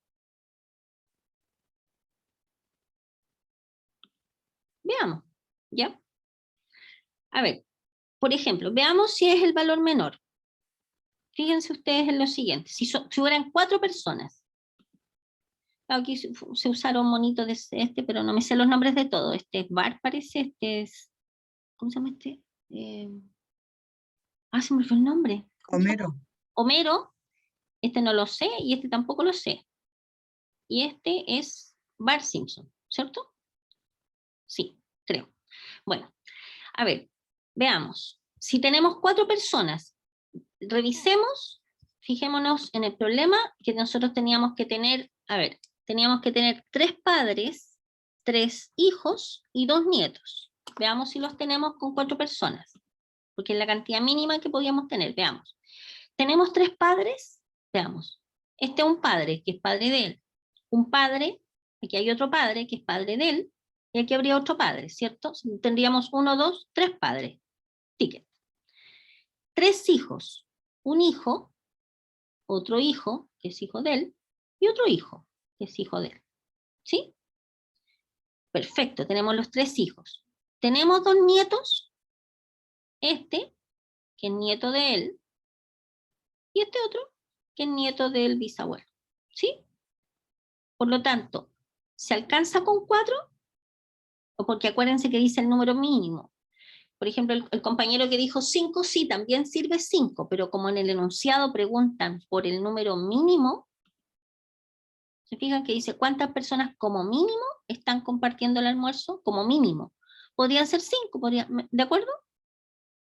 Veamos, ¿ya? A ver, por ejemplo, veamos si es el valor menor. Fíjense ustedes en lo siguiente, si fueran 4 personas. Aquí se usaron monitos de este, pero no me sé los nombres de todos. Este es Bart, parece, este es... ¿Cómo se llama este? Se me fue el nombre. Homero. Homero, este no lo sé y este tampoco lo sé. Y este es Bart Simpson, ¿cierto? Sí, creo. Bueno, a ver, veamos. Si tenemos 4 personas, revisemos, fijémonos en el problema que nosotros teníamos que tener, a ver, teníamos que tener 3 padres, 3 hijos y 2 nietos. Veamos si los tenemos con 4 personas, porque es la cantidad mínima que podíamos tener, veamos. Tenemos 3 padres, veamos. Este es un padre, que es padre de él. Un padre, aquí hay otro padre, que es padre de él, y aquí habría otro padre, ¿cierto? Tendríamos 1, 2, 3 padres. Ticket. 3 hijos. Un hijo, otro hijo, que es hijo de él, y otro hijo, que es hijo de él. ¿Sí? Perfecto, tenemos los 3 hijos. Tenemos 2 nietos, este, que es nieto de él, y este otro, que es nieto del bisabuelo. ¿Sí? Por lo tanto, ¿se alcanza con 4? O porque acuérdense que dice el número mínimo. Por ejemplo, el compañero que dijo 5, sí, también sirve 5, pero como en el enunciado preguntan por el número mínimo, se fijan que dice cuántas personas como mínimo están compartiendo el almuerzo, como mínimo. Podrían ser 5, ¿de acuerdo?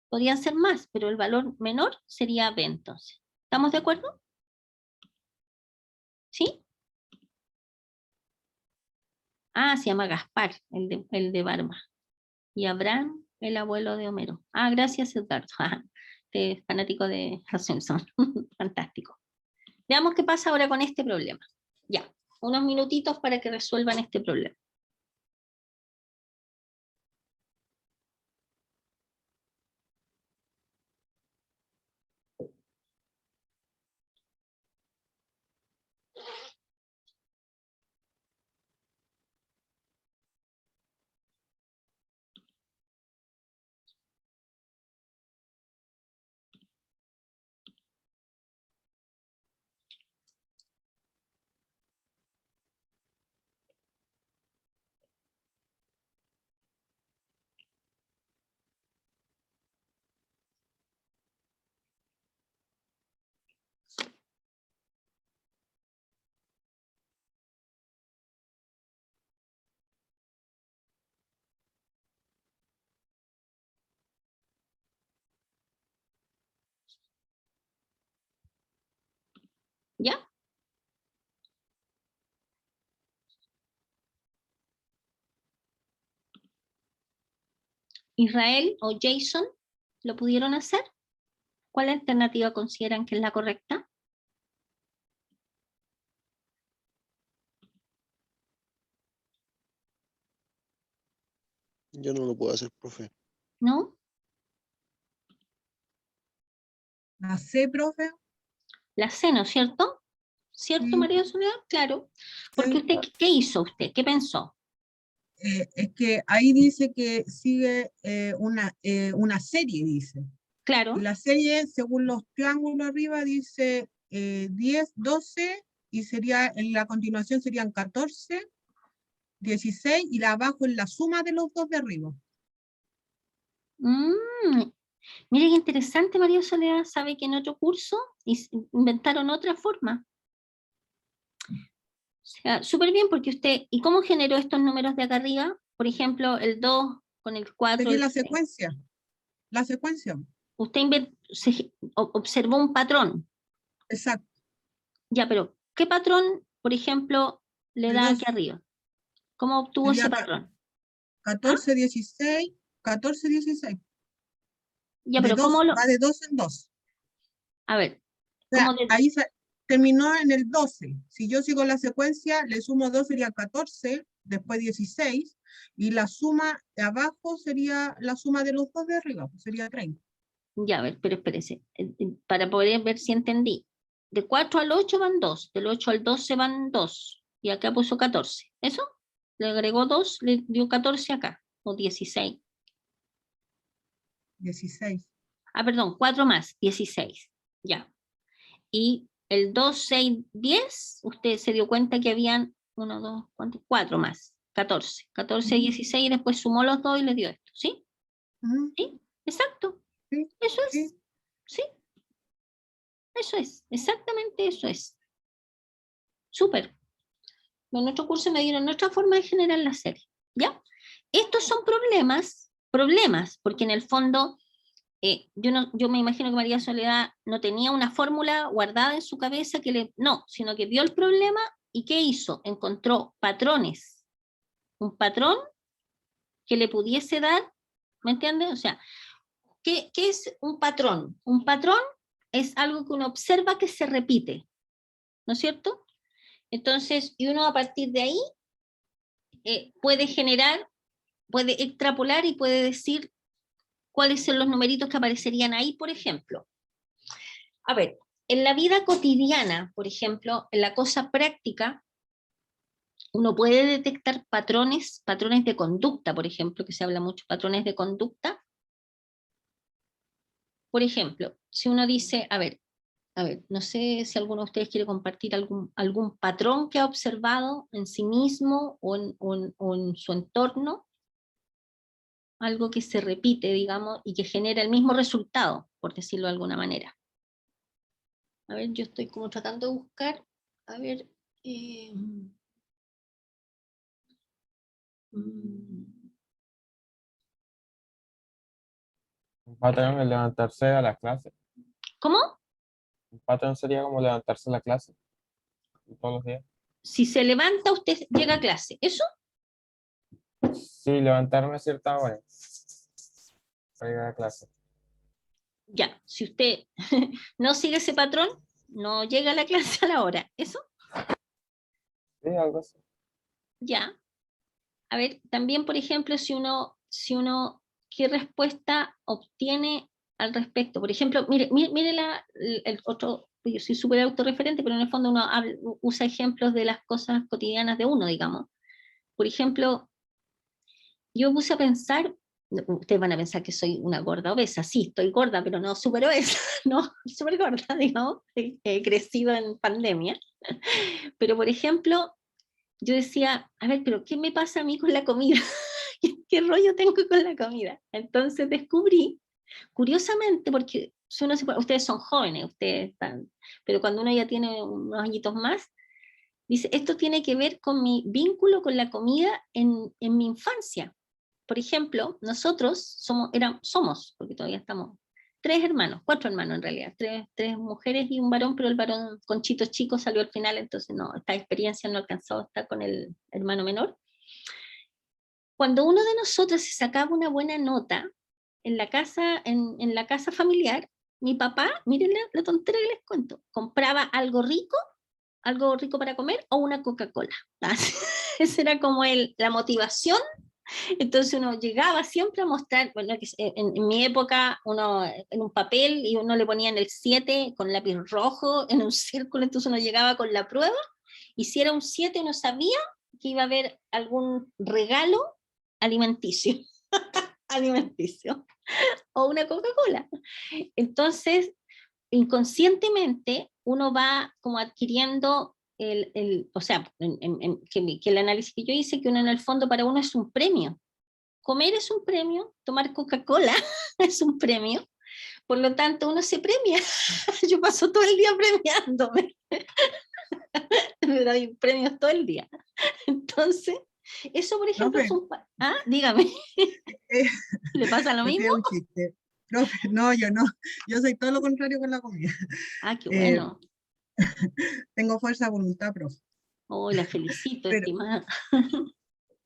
Podrían ser más, pero el valor menor sería B entonces. ¿Estamos de acuerdo? ¿Sí? Se llama Gaspar, el de Barba. Y Abraham, el abuelo de Homero. Gracias, Eduardo. Este fanático de Los Simpson. Fantástico. Veamos qué pasa ahora con este problema. Ya, unos minutitos para que resuelvan este problema. ¿Ya? Israel o Jason, ¿lo pudieron hacer? ¿Cuál alternativa consideran que es la correcta? Yo no lo puedo hacer, profe. ¿No? La C, profe. La C, ¿no es cierto? ¿Cierto, Sí, María Soledad? Claro. Porque sí. usted, ¿qué hizo usted? ¿Qué pensó? Es que ahí dice que sigue una serie, dice. Claro. Y la serie, según los triángulos arriba, dice 10, 12, y sería, en la continuación serían 14, 16, y la abajo es la suma de los dos de arriba. Mire qué interesante, María Soledad. ¿Sabe que en otro curso inventaron otra forma? O sea, súper bien, porque usted, ¿y cómo generó estos números de acá arriba? Por ejemplo, el 2 con el 4, Sería el la 6. secuencia. La secuencia. Usted observó un patrón. Exacto. Ya, pero ¿qué patrón, por ejemplo, le De da aquí 2. arriba? ¿Cómo obtuvo Sería ese patrón? 14, 16, 14, 16. Ya, De pero 2, va de 2 en 2. a ver, O sea, ¿cómo de, ahí terminó en el 12. Si yo sigo la secuencia, le sumo 2 sería 14, después 16, y la suma de abajo sería la suma de los dos de arriba, pues sería 30. ya, a ver, pero espérese, para poder ver si entendí. De 4 al 8 van 2, del 8 al 12 van 2, y acá puso 14. ¿Eso? Le agregó 2, le dio 14 acá, o 16. 16. Ah, perdón, 4 más, 16. Ya. Y el 2, 6, 10, usted se dio cuenta que habían 1, 2, ¿cuántos? 4 más, 14. 14, 16, y después sumó los dos y le dio esto, ¿sí? Ujú, ¿Sí? Exacto. sí, Eso es. sí. ¿Sí? Eso es. Exactamente eso es. Súper. En otro curso me dieron otra forma de generar la serie. ¿Ya? Estos son problemas, porque en el fondo yo me imagino que María Soledad no tenía una fórmula guardada en su cabeza no, sino que vio el problema y ¿qué hizo? Encontró patrones, un patrón que le pudiese dar, ¿me entiendes? O sea, ¿qué es un patrón? Un patrón es algo que uno observa que se repite, ¿no es cierto? Entonces, y uno a partir de ahí puede generar, puede extrapolar y puede decir cuáles son los numeritos que aparecerían ahí, por ejemplo. A ver, en la vida cotidiana, por ejemplo, en la cosa práctica, uno puede detectar patrones de conducta, por ejemplo, que se habla mucho, patrones de conducta. Por ejemplo, si uno dice, a ver, no sé si alguno de ustedes quiere compartir algún patrón que ha observado en sí mismo o en su entorno, algo que se repite, digamos, y que genera el mismo resultado, por decirlo de alguna manera. A ver, yo estoy como tratando de buscar, a ver, mm, Un patrón es levantarse a la clase. ¿cómo? Un patrón sería como levantarse a la clase todos los días. Si se levanta, usted llega a clase. ¿Eso? Sí, levantarme a cierta hora para ir a la clase. Ya. Si usted no sigue ese patrón, no llega a la clase a la hora. ¿Eso? Sí, algo así. Ya. A ver, también, por ejemplo, ¿qué respuesta obtiene al respecto? Por ejemplo, mire el otro, yo soy súper autorreferente, pero en el fondo usa ejemplos de las cosas cotidianas de uno, digamos. Por ejemplo, yo puse a pensar, ustedes van a pensar que soy una gorda obesa, sí, estoy gorda, pero no súper obesa, no, súper gorda, digamos, he crecido en pandemia. Pero, por ejemplo, yo decía, a ver, pero ¿qué me pasa a mí con la comida? ¿Qué rollo tengo con la comida? Entonces descubrí, curiosamente, porque si ustedes son jóvenes, ustedes están, pero cuando uno ya tiene unos añitos más, dice, esto tiene que ver con mi vínculo con la comida en mi infancia. Por ejemplo, nosotros somos, porque todavía estamos, cuatro hermanos en realidad, tres mujeres y un varón, pero el varón Conchito chico salió al final, entonces no, esta experiencia no alcanzó a estar con el hermano menor. Cuando uno de nosotros se sacaba una buena nota en la casa familiar, mi papá, miren la tontera que les cuento, compraba algo rico para comer o una Coca-Cola. Esa era como la motivación. Entonces uno llegaba siempre a mostrar, bueno, en mi época uno en un papel y uno le ponía en el 7 con lápiz rojo en un círculo, entonces uno llegaba con la prueba y si era un 7 uno sabía que iba a haber algún regalo alimenticio, alimenticio o una Coca-Cola. Entonces, inconscientemente uno va como adquiriendo o sea, que el análisis que yo hice, que uno en el fondo para uno es un premio. Comer es un premio, tomar Coca-Cola es un premio, por lo tanto uno se premia. Yo paso todo el día premiándome, me doy premios todo el día. Entonces, eso por ejemplo es Profe, dígame, eh, ¿le pasa lo me mismo? pide un chiste. Profe, no, yo no. Yo soy todo lo contrario con la comida. Qué Eh, bueno. tengo fuerza de voluntad, profe. Oh, la felicito, Pero, estimada.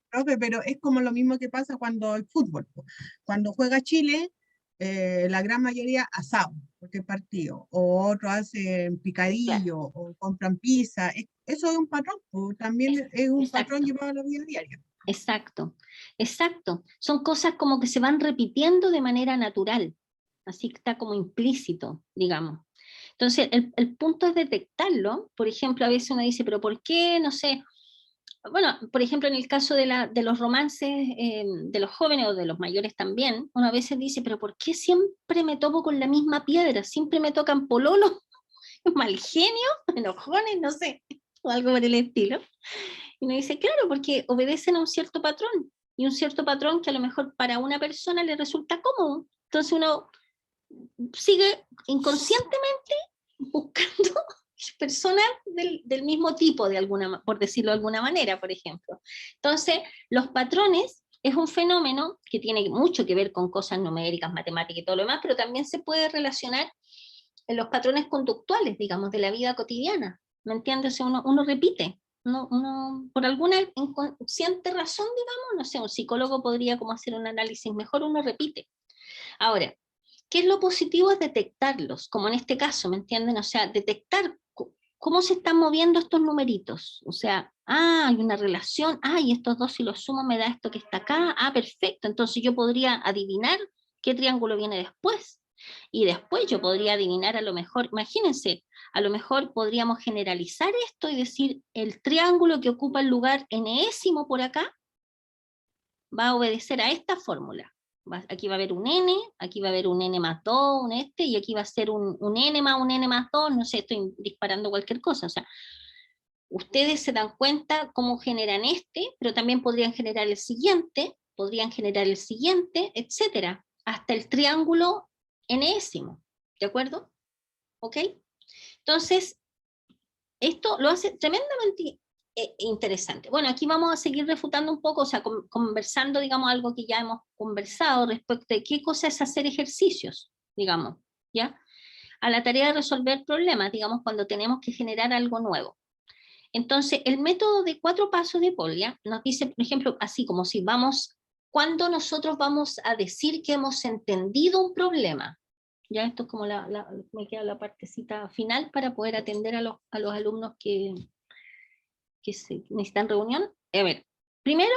profe, pero es como lo mismo que pasa cuando el fútbol, po. Cuando juega Chile, la gran mayoría asado, porque es partido, o otros hacen Claro, picadillo, o compran pizza. Eso es un patrón, po. También es un patrón exacto. llevado a la vida diaria. Exacto, exacto. Son cosas como que se van repitiendo de manera natural, así que está como implícito, digamos. Entonces, el punto es detectarlo. Por ejemplo, a veces uno dice, pero ¿por qué? No sé. Bueno, por ejemplo, en el caso de los romances de los jóvenes o de los mayores también, uno a veces dice, pero ¿por qué siempre me topo con la misma piedra? Siempre me tocan pololos, mal genio, enojones, no sé, o algo por el estilo. Y uno dice, claro, porque obedecen a un cierto patrón, y un cierto patrón que a lo mejor para una persona le resulta cómodo. Entonces uno sigue inconscientemente buscando personas del mismo tipo, por decirlo de alguna manera, por ejemplo. Entonces, los patrones es un fenómeno que tiene mucho que ver con cosas numéricas, matemáticas y todo lo demás, pero también se puede relacionar en los patrones conductuales, digamos, de la vida cotidiana. ¿Me entiendes? O sea, uno repite. Por alguna inconsciente razón, digamos, no sé, un psicólogo podría como hacer un análisis mejor, uno repite. Ahora, ¿qué es lo positivo? Es detectarlos, como en este caso, ¿me entienden? O sea, detectar cómo se están moviendo estos numeritos. O sea, hay una relación, y estos dos si los sumo me da esto que está acá, perfecto. Entonces yo podría adivinar qué triángulo viene después. Y después yo podría adivinar a lo mejor, imagínense, a lo mejor podríamos generalizar esto y decir el triángulo que ocupa el lugar enésimo por acá va a obedecer a esta fórmula. Aquí va a haber un n, aquí va a haber un n más 2, y aquí va a ser un n más un n más 2, no sé, estoy disparando cualquier cosa. O sea, ustedes se dan cuenta cómo generan pero también podrían generar el siguiente, etcétera, hasta el triángulo enésimo, ¿de acuerdo? ¿Ok? Entonces, esto lo hace tremendamente interesante. Bueno, aquí vamos a seguir refutando un poco, o sea, conversando, digamos, algo que ya hemos conversado respecto de qué cosa es hacer ejercicios, digamos, ¿ya? A la tarea de resolver problemas, digamos, cuando tenemos que generar algo nuevo. Entonces, el método de 4 pasos de Polya nos dice, por ejemplo, así como si cuando nosotros vamos a decir que hemos entendido un problema. Ya esto es como me queda la partecita final para poder atender a los alumnos que se necesitan reunión. A ver, primero,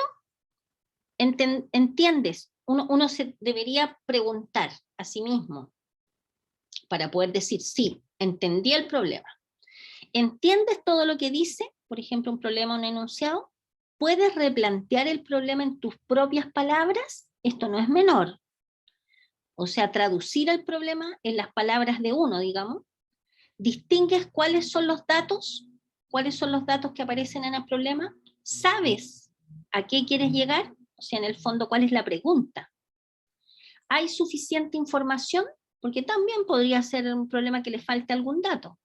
entiendes, uno se debería preguntar a sí mismo para poder decir, sí, entendí el problema. ¿Entiendes todo lo que dice? Por ejemplo, un problema, un enunciado. ¿Puedes replantear el problema en tus propias palabras? Esto no es menor. O sea, traducir el problema en las palabras de uno, digamos. ¿Distingues cuáles son los datos? ¿Cuáles son los datos que aparecen en el problema? ¿Sabes a qué quieres llegar? O sea, en el fondo, ¿cuál es la pregunta? ¿Hay suficiente información? Porque también podría ser un problema que le falte algún dato.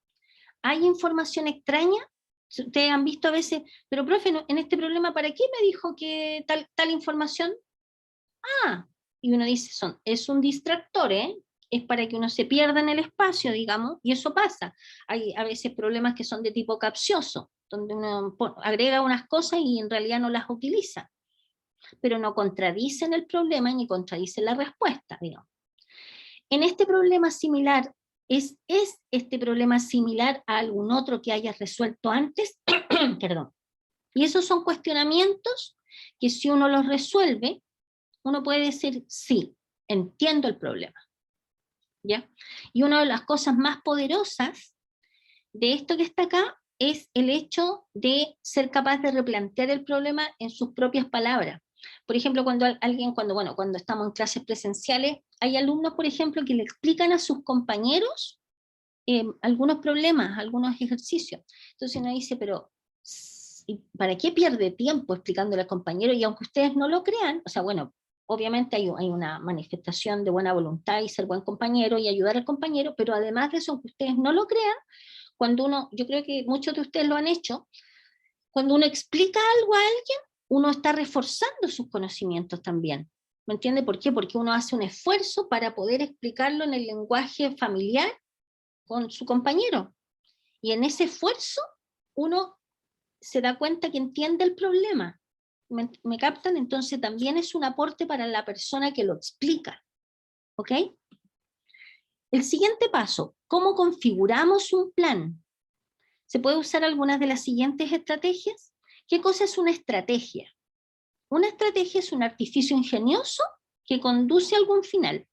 ¿Hay información extraña? Ustedes han visto a veces, pero profe, en este problema, ¿para qué me dijo que tal información? Ah, y uno dice, es un distractor, ¿eh? Es para que uno se pierda en el espacio, digamos, y eso pasa. Hay a veces problemas que son de tipo capcioso, donde uno agrega unas cosas y en realidad no las utiliza, pero no contradicen el problema ni contradicen la respuesta, digamos. En este problema similar, ¿es este problema similar a algún otro que hayas resuelto antes? Perdón. Y esos son cuestionamientos que si uno los resuelve, uno puede decir, sí, entiendo el problema. ¿Ya? Y una de las cosas más poderosas de esto que está acá es el hecho de ser capaz de replantear el problema en sus propias palabras. Por ejemplo, cuando estamos en clases presenciales, hay alumnos, por ejemplo, que le explican a sus compañeros algunos problemas, algunos ejercicios. Entonces uno dice, pero ¿para qué pierde tiempo explicándole al compañero? Y aunque ustedes no lo crean, o sea, bueno, obviamente hay una manifestación de buena voluntad y ser buen compañero y ayudar al compañero, pero además de eso, aunque ustedes no lo crean, cuando uno, yo creo que muchos de ustedes lo han hecho, cuando uno explica algo a alguien, uno está reforzando sus conocimientos también. ¿Me entiende por qué? Porque uno hace un esfuerzo para poder explicarlo en el lenguaje familiar con su compañero. Y en ese esfuerzo, uno se da cuenta que entiende el problema. ¿Me captan? Entonces también es un aporte para la persona que lo explica. ¿Ok? El siguiente paso, ¿cómo configuramos un plan? ¿Se puede usar algunas de las siguientes estrategias? ¿Qué cosa es una estrategia? Una estrategia es un artificio ingenioso que conduce a algún final.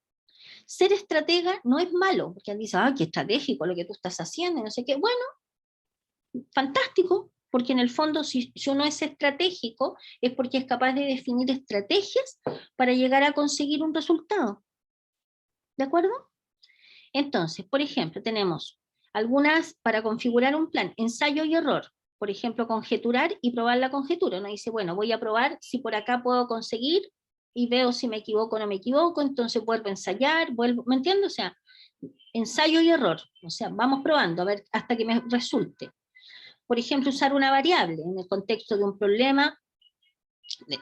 Ser estratega no es malo, porque dice, ah, qué estratégico lo que tú estás haciendo, y no sé qué. Bueno, fantástico, porque en el fondo si uno es estratégico es porque es capaz de definir estrategias para llegar a conseguir un resultado. ¿De acuerdo? Entonces, por ejemplo, tenemos algunas para configurar un plan, ensayo y error. Por ejemplo, conjeturar y probar la conjetura. Uno dice, bueno, voy a probar si por acá puedo conseguir y veo si me equivoco o no me equivoco, entonces vuelvo a ensayar, ¿me entiendes? O sea, ensayo y error. O sea, vamos probando a ver hasta que me resulte. Por ejemplo, usar una variable en el contexto de un problema,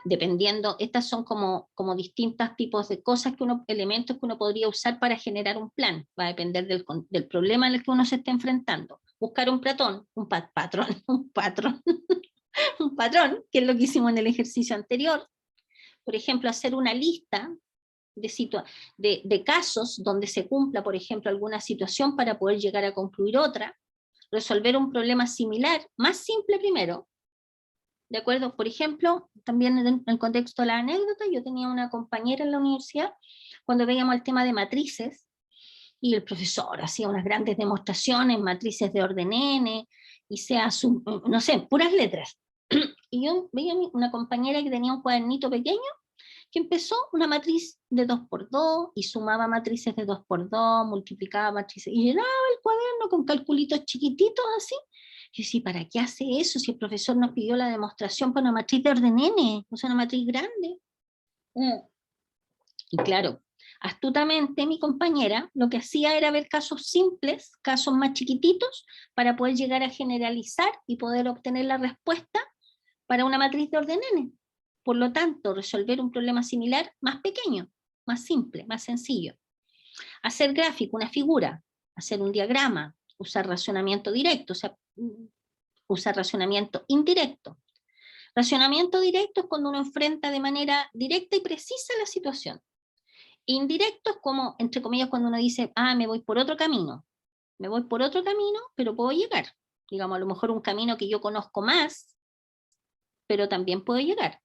dependiendo, estas son como distintos tipos de cosas, elementos que uno podría usar para generar un plan, va a depender del problema en el que uno se esté enfrentando. Buscar un patrón, un patrón, que es lo que hicimos en el ejercicio anterior. Por ejemplo, hacer una lista de casos donde se cumpla, por ejemplo, alguna situación para poder llegar a concluir otra. Resolver un problema similar, más simple primero, ¿de acuerdo? Por ejemplo, también en el contexto de la anécdota, yo tenía una compañera en la universidad, cuando veíamos el tema de matrices, y el profesor hacía unas grandes demostraciones, matrices de orden n, y no sé, puras letras. Y yo veía una compañera que tenía un cuadernito pequeño, que empezó una matriz de 2×2 y sumaba matrices de 2×2, multiplicaba matrices y llenaba el cuaderno con calculitos chiquititos así. Y yo decía, ¿para qué hace eso si el profesor nos pidió la demostración para una matriz de orden n, o sea, una matriz grande? Y claro, astutamente mi compañera lo que hacía era ver casos simples, casos más chiquititos, para poder llegar a generalizar y poder obtener la respuesta para una matriz de orden n. Por lo tanto, resolver un problema similar más pequeño, más simple, más sencillo. Hacer gráfico, una figura, hacer un diagrama, usar racionamiento directo, o sea, usar racionamiento indirecto. Racionamiento directo es cuando uno enfrenta de manera directa y precisa la situación. Indirecto es como, entre comillas, cuando uno dice, me voy por otro camino. Me voy por otro camino, pero puedo llegar. Digamos, a lo mejor un camino que yo conozco más, pero también puede llegar.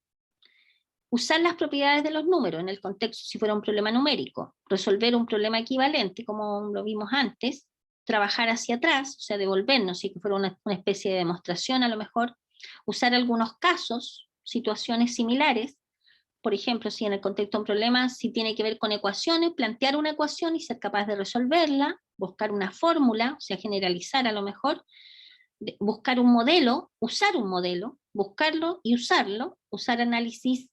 Usar las propiedades de los números en el contexto, si fuera un problema numérico, resolver un problema equivalente, como lo vimos antes, trabajar hacia atrás, o sea, devolvernos, si fuera una especie de demostración a lo mejor, usar algunos casos, situaciones similares, por ejemplo, si en el contexto de un problema, si tiene que ver con ecuaciones, plantear una ecuación y ser capaz de resolverla, buscar una fórmula, o sea, generalizar a lo mejor, buscar un modelo, usar un modelo, buscarlo y usarlo, usar análisis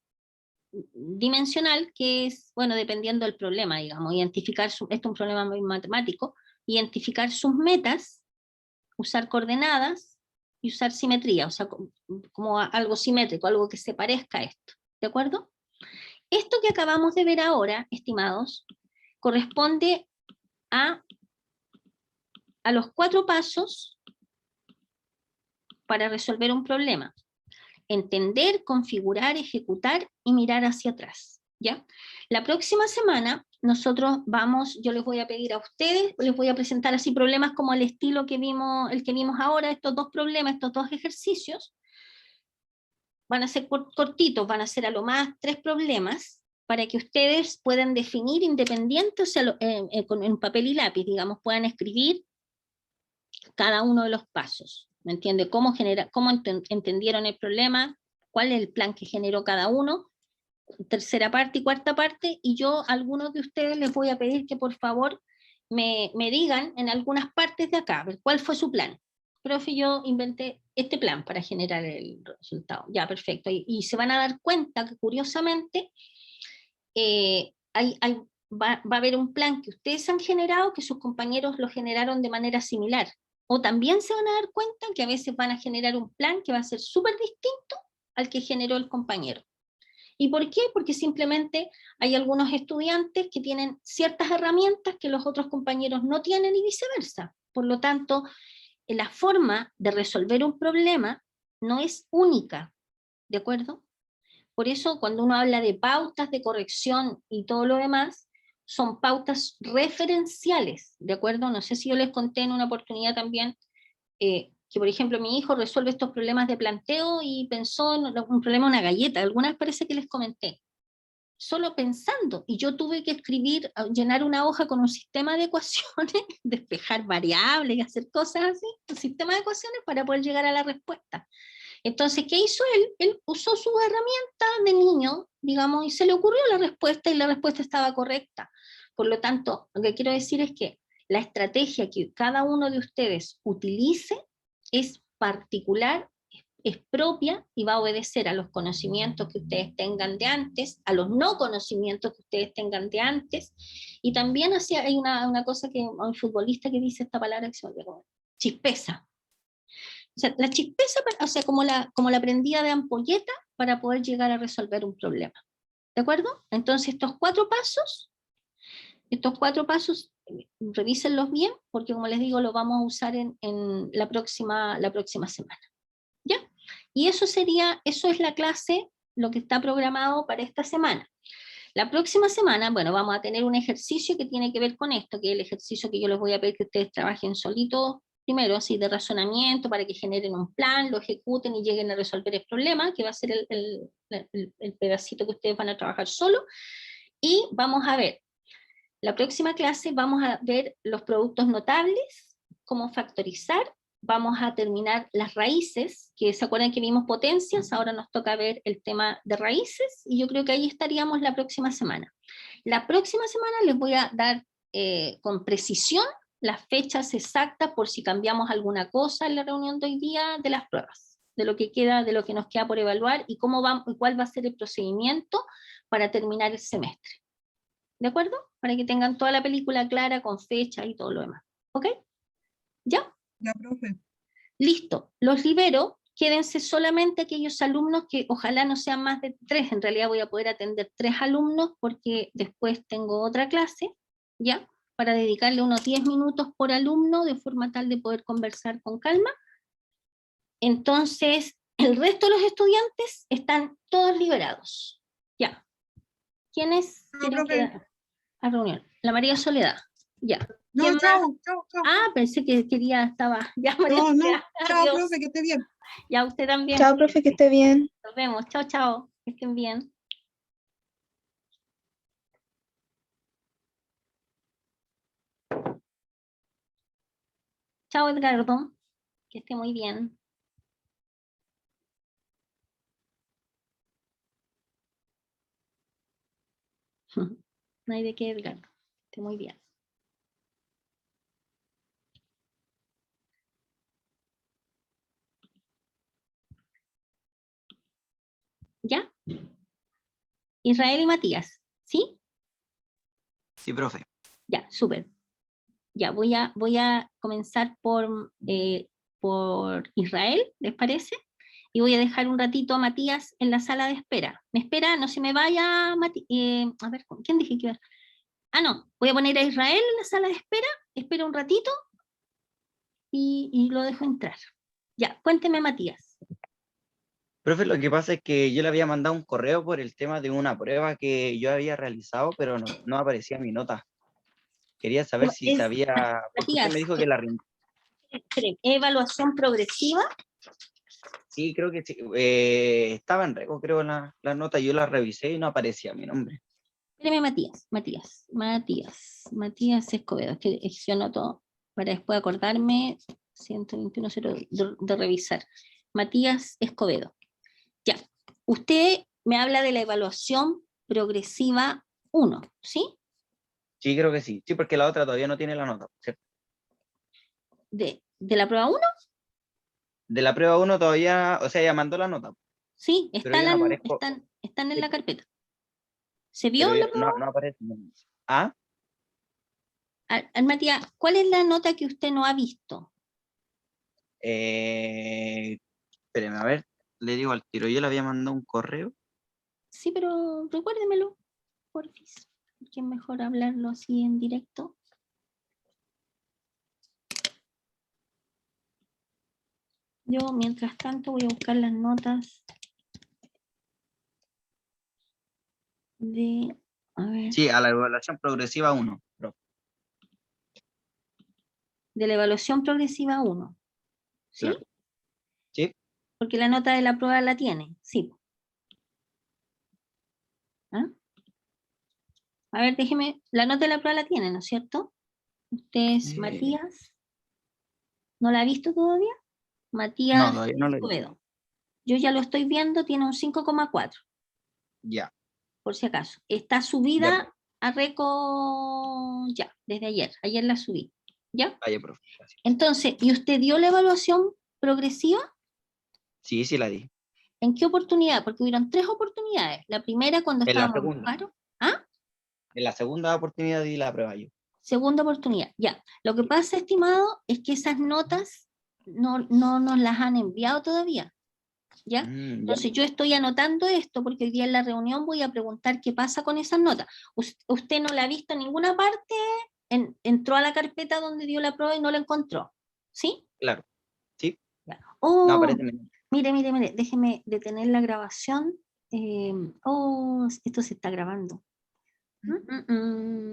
dimensional, que es, bueno, dependiendo del problema, digamos, identificar, esto es un problema muy matemático, identificar sus metas, usar coordenadas y usar simetría, o sea, como algo simétrico, algo que se parezca a esto, ¿de acuerdo? Esto que acabamos de ver ahora, estimados, corresponde a los 4 pasos para resolver un problema. Entender, configurar, ejecutar y mirar hacia atrás, ¿ya? La próxima semana nosotros vamos, yo les voy a pedir a ustedes, les voy a presentar así problemas como el estilo que vimos, el que vimos ahora, estos 2 problemas, estos 2 ejercicios. Van a ser cortitos, van a ser a lo más 3 problemas, para que ustedes puedan definir independiente, o sea, en papel y lápiz, digamos, puedan escribir cada uno de los pasos, ¿me entiende? Cómo entendieron el problema, cuál es el plan que generó cada uno, tercera parte y cuarta parte, y yo a algunos de ustedes les voy a pedir que por favor me digan en algunas partes de acá, a ver, cuál fue su plan. Profe, yo inventé este plan para generar el resultado. Ya, perfecto. Y se van a dar cuenta que curiosamente va a haber un plan que ustedes han generado que sus compañeros lo generaron de manera similar. O también se van a dar cuenta que a veces van a generar un plan que va a ser súper distinto al que generó el compañero. ¿Y por qué? Porque simplemente hay algunos estudiantes que tienen ciertas herramientas que los otros compañeros no tienen y viceversa. Por lo tanto, la forma de resolver un problema no es única, ¿de acuerdo? Por eso cuando uno habla de pautas de corrección y todo lo demás, son pautas referenciales, ¿de acuerdo? No sé si yo les conté en una oportunidad también que, por ejemplo, mi hijo resuelve estos problemas de planteo y pensó en un problema de una galleta, algunas parece que les comenté. Solo pensando, y yo tuve que escribir, llenar una hoja con un sistema de ecuaciones, despejar variables y hacer cosas así, un sistema de ecuaciones para poder llegar a la respuesta. Entonces, ¿qué hizo él? Él usó sus herramientas de niño, digamos, y se le ocurrió la respuesta y la respuesta estaba correcta. Por lo tanto, lo que quiero decir es que la estrategia que cada uno de ustedes utilice es particular, es propia y va a obedecer a los conocimientos que ustedes tengan de antes, a los no conocimientos que ustedes tengan de antes, y también hay una cosa que un futbolista que dice esta palabra que se me olvidó, chispeza. O sea, la chispeza, o sea, como la prendida de ampolleta para poder llegar a resolver un problema. ¿De acuerdo? Entonces estos 4 pasos, revísenlos bien, porque como les digo, lo vamos a usar en la próxima semana. ¿Ya? Y eso es la clase, lo que está programado para esta semana. La próxima semana, bueno, vamos a tener un ejercicio que tiene que ver con esto, que es el ejercicio que yo les voy a pedir que ustedes trabajen solitos, primero así de razonamiento, para que generen un plan, lo ejecuten y lleguen a resolver el problema, que va a ser el pedacito que ustedes van a trabajar solo. Y vamos a ver, la próxima clase vamos a ver los productos notables, cómo factorizar, vamos a terminar las raíces, que se acuerdan que vimos potencias, ahora nos toca ver el tema de raíces, y yo creo que ahí estaríamos la próxima semana. La próxima semana les voy a dar con precisión las fechas exactas por si cambiamos alguna cosa en la reunión de hoy día de las pruebas, de lo que nos queda por evaluar y cuál va a ser el procedimiento para terminar el semestre. ¿De acuerdo? Para que tengan toda la película clara con fecha y todo lo demás. ¿Ok? ¿Ya? Ya, profe. Listo. Los libero. Quédense solamente aquellos alumnos que ojalá no sean más de 3. En realidad voy a poder atender 3 alumnos porque después tengo otra clase, ¿ya? Para dedicarle unos 10 minutos por alumno de forma tal de poder conversar con calma. Entonces, el resto de los estudiantes están todos liberados. Ya. ¿Quiénes quieren quedar a reunión? La María Soledad. Ya. No, ¿Quién más? chao, chao, chao. Ah, pensé que estaba. Ya, María No, Soledad. chao, Adiós. profe, que esté bien. Ya usted también. Chao, profe, que esté bien. Nos vemos. Chao, chao. Que estén bien. Chao, Edgardo. Que esté muy bien. No hay de qué, Edgardo. Que esté muy bien. ¿Ya? Israel y Matías. ¿Sí? Sí, profe. Ya, súper. Ya, voy a comenzar por Israel, ¿les parece? Y voy a dejar un ratito a Matías en la sala de espera. ¿Me espera? No se me vaya, a ver, ¿con quién dije que iba? Ah, no, voy a poner a Israel en la sala de espera, espera un ratito y lo dejo entrar. Ya, cuénteme, Matías. Profe, lo que pasa es que yo le había mandado un correo por el tema de una prueba que yo había realizado, pero no aparecía mi nota. Quería saber si Es- sabía, porque usted Matías, me dijo que la rindió. espere, evaluación progresiva. Sí, creo que sí. Estaba en rego, creo, la nota. Yo la revisé y no aparecía mi nombre. Espéreme, Matías Escobedo, es que yo anoto para después acordarme, 121.0 de revisar. Matías Escobedo. Ya, usted me habla de la evaluación progresiva 1, ¿sí? Sí, creo que sí. Sí, porque la otra todavía no tiene la nota, ¿cierto? De la prueba 1, De la prueba 1 todavía, o sea, ya mandó la nota, sí, pero yo no aparezco. están en Sí, la carpeta. ¿Se vio pero la prueba? no aparece. ¿Ah? Matías, ¿cuál es la nota que usted no ha visto? Espéreme, a ver, le digo al tiro, yo le había mandado un correo. Sí, pero recuérdemelo, porfis, porque es mejor hablarlo así en directo. Yo, mientras tanto, voy a buscar las notas de... A ver, Sí, a la evaluación progresiva 1. de la evaluación progresiva 1, ¿sí? Claro. Sí, Porque la nota de la prueba la tiene, sí. ¿Ah? A ver, déjeme, la nota de la prueba la tiene, ¿no es cierto? Usted es Matías, ¿no la ha visto todavía? no, Matías todavía no lo he visto. Escobedo. Yo ya lo estoy viendo, tiene un 5,4, Ya, por si acaso. Está ya, subida a Reco ya, desde ayer la subí, ¿ya? vaya, profe, gracias. Entonces, ¿y usted dio la evaluación progresiva? Sí, sí la di. ¿En qué oportunidad? Porque hubieron 3 oportunidades. La primera cuando En la estábamos en segunda. paro. ¿Ah? En la segunda oportunidad di la prueba yo. Segunda oportunidad. Ya. Lo que pasa, estimado, es que esas notas no nos las han enviado todavía. ¿Ya? Ya. Entonces yo estoy anotando esto porque hoy día en la reunión voy a preguntar qué pasa con esas notas. Usted no la ha visto en ninguna parte, entró a la carpeta donde dio la prueba y no la encontró. ¿Sí? Claro. Sí, Ya. no Oh, aparece mi nombre. mire, déjeme detener la grabación. Esto se está grabando.